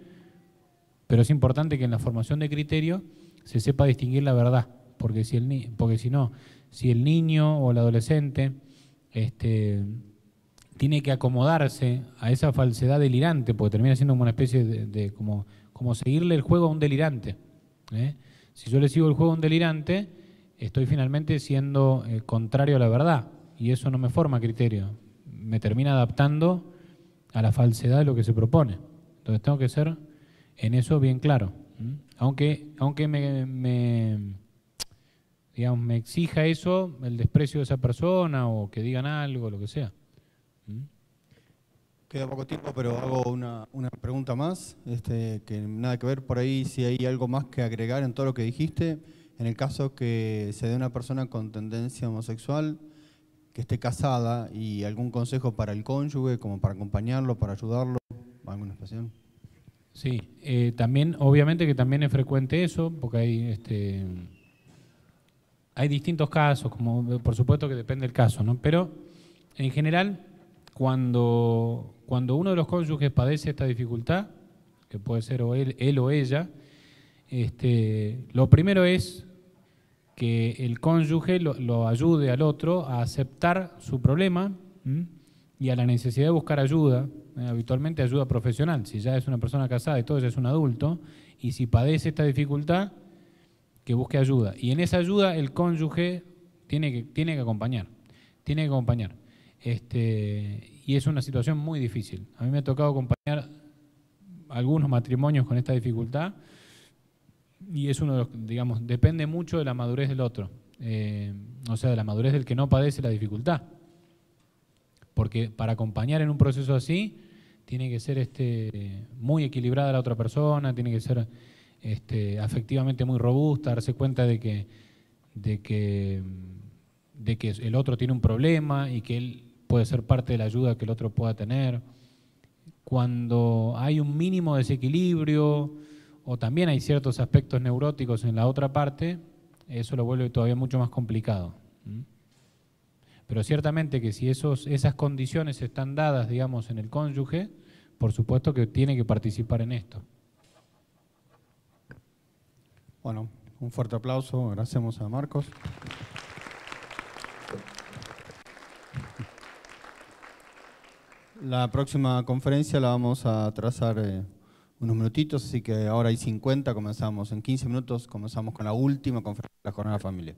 pero es importante que en la formación de criterio se sepa distinguir la verdad, porque si el niño o el adolescente tiene que acomodarse a esa falsedad delirante, porque termina siendo como una especie de como seguirle el juego a un delirante. Si yo le sigo el juego a un delirante, estoy finalmente siendo contrario a la verdad, y eso no me forma criterio, me termina adaptando a la falsedad de lo que se propone. Entonces tengo que ser en eso bien claro. Aunque me exija eso, el desprecio de esa persona o que digan algo, lo que sea. Queda poco tiempo, pero hago una pregunta más, que nada que ver por ahí, si hay algo más que agregar en todo lo que dijiste. En el caso que se dé una persona con tendencia homosexual, que esté casada, y algún consejo para el cónyuge, como para acompañarlo, para ayudarlo, ¿alguna expresión? Sí, también, obviamente que también es frecuente eso, porque hay distintos casos, como por supuesto que depende del caso, ¿no? Pero en general, cuando uno de los cónyuges padece esta dificultad, que puede ser o él o ella, lo primero es que el cónyuge lo ayude al otro a aceptar su problema y a la necesidad de buscar ayuda, habitualmente ayuda profesional, si ya es una persona casada y todo, ya es un adulto, y si padece esta dificultad, que busque ayuda. Y en esa ayuda el cónyuge tiene que acompañar, y es una situación muy difícil. A mí me ha tocado acompañar algunos matrimonios con esta dificultad, y es uno de los, digamos, depende mucho de la madurez del otro, o sea, de la madurez del que no padece la dificultad. Porque para acompañar en un proceso así, tiene que ser muy equilibrada la otra persona, tiene que ser afectivamente muy robusta, darse cuenta de que el otro tiene un problema y que él puede ser parte de la ayuda que el otro pueda tener. Cuando hay un mínimo desequilibrio, o también hay ciertos aspectos neuróticos en la otra parte, eso lo vuelve todavía mucho más complicado. Pero ciertamente que si esas condiciones están dadas, digamos, en el cónyuge, por supuesto que tiene que participar en esto. Bueno, un fuerte aplauso, agradecemos a Marcos. La próxima conferencia la vamos a trazar unos minutitos, así que ahora hay 50, comenzamos en 15 minutos, comenzamos con la última conferencia de la Jornada de la Familia.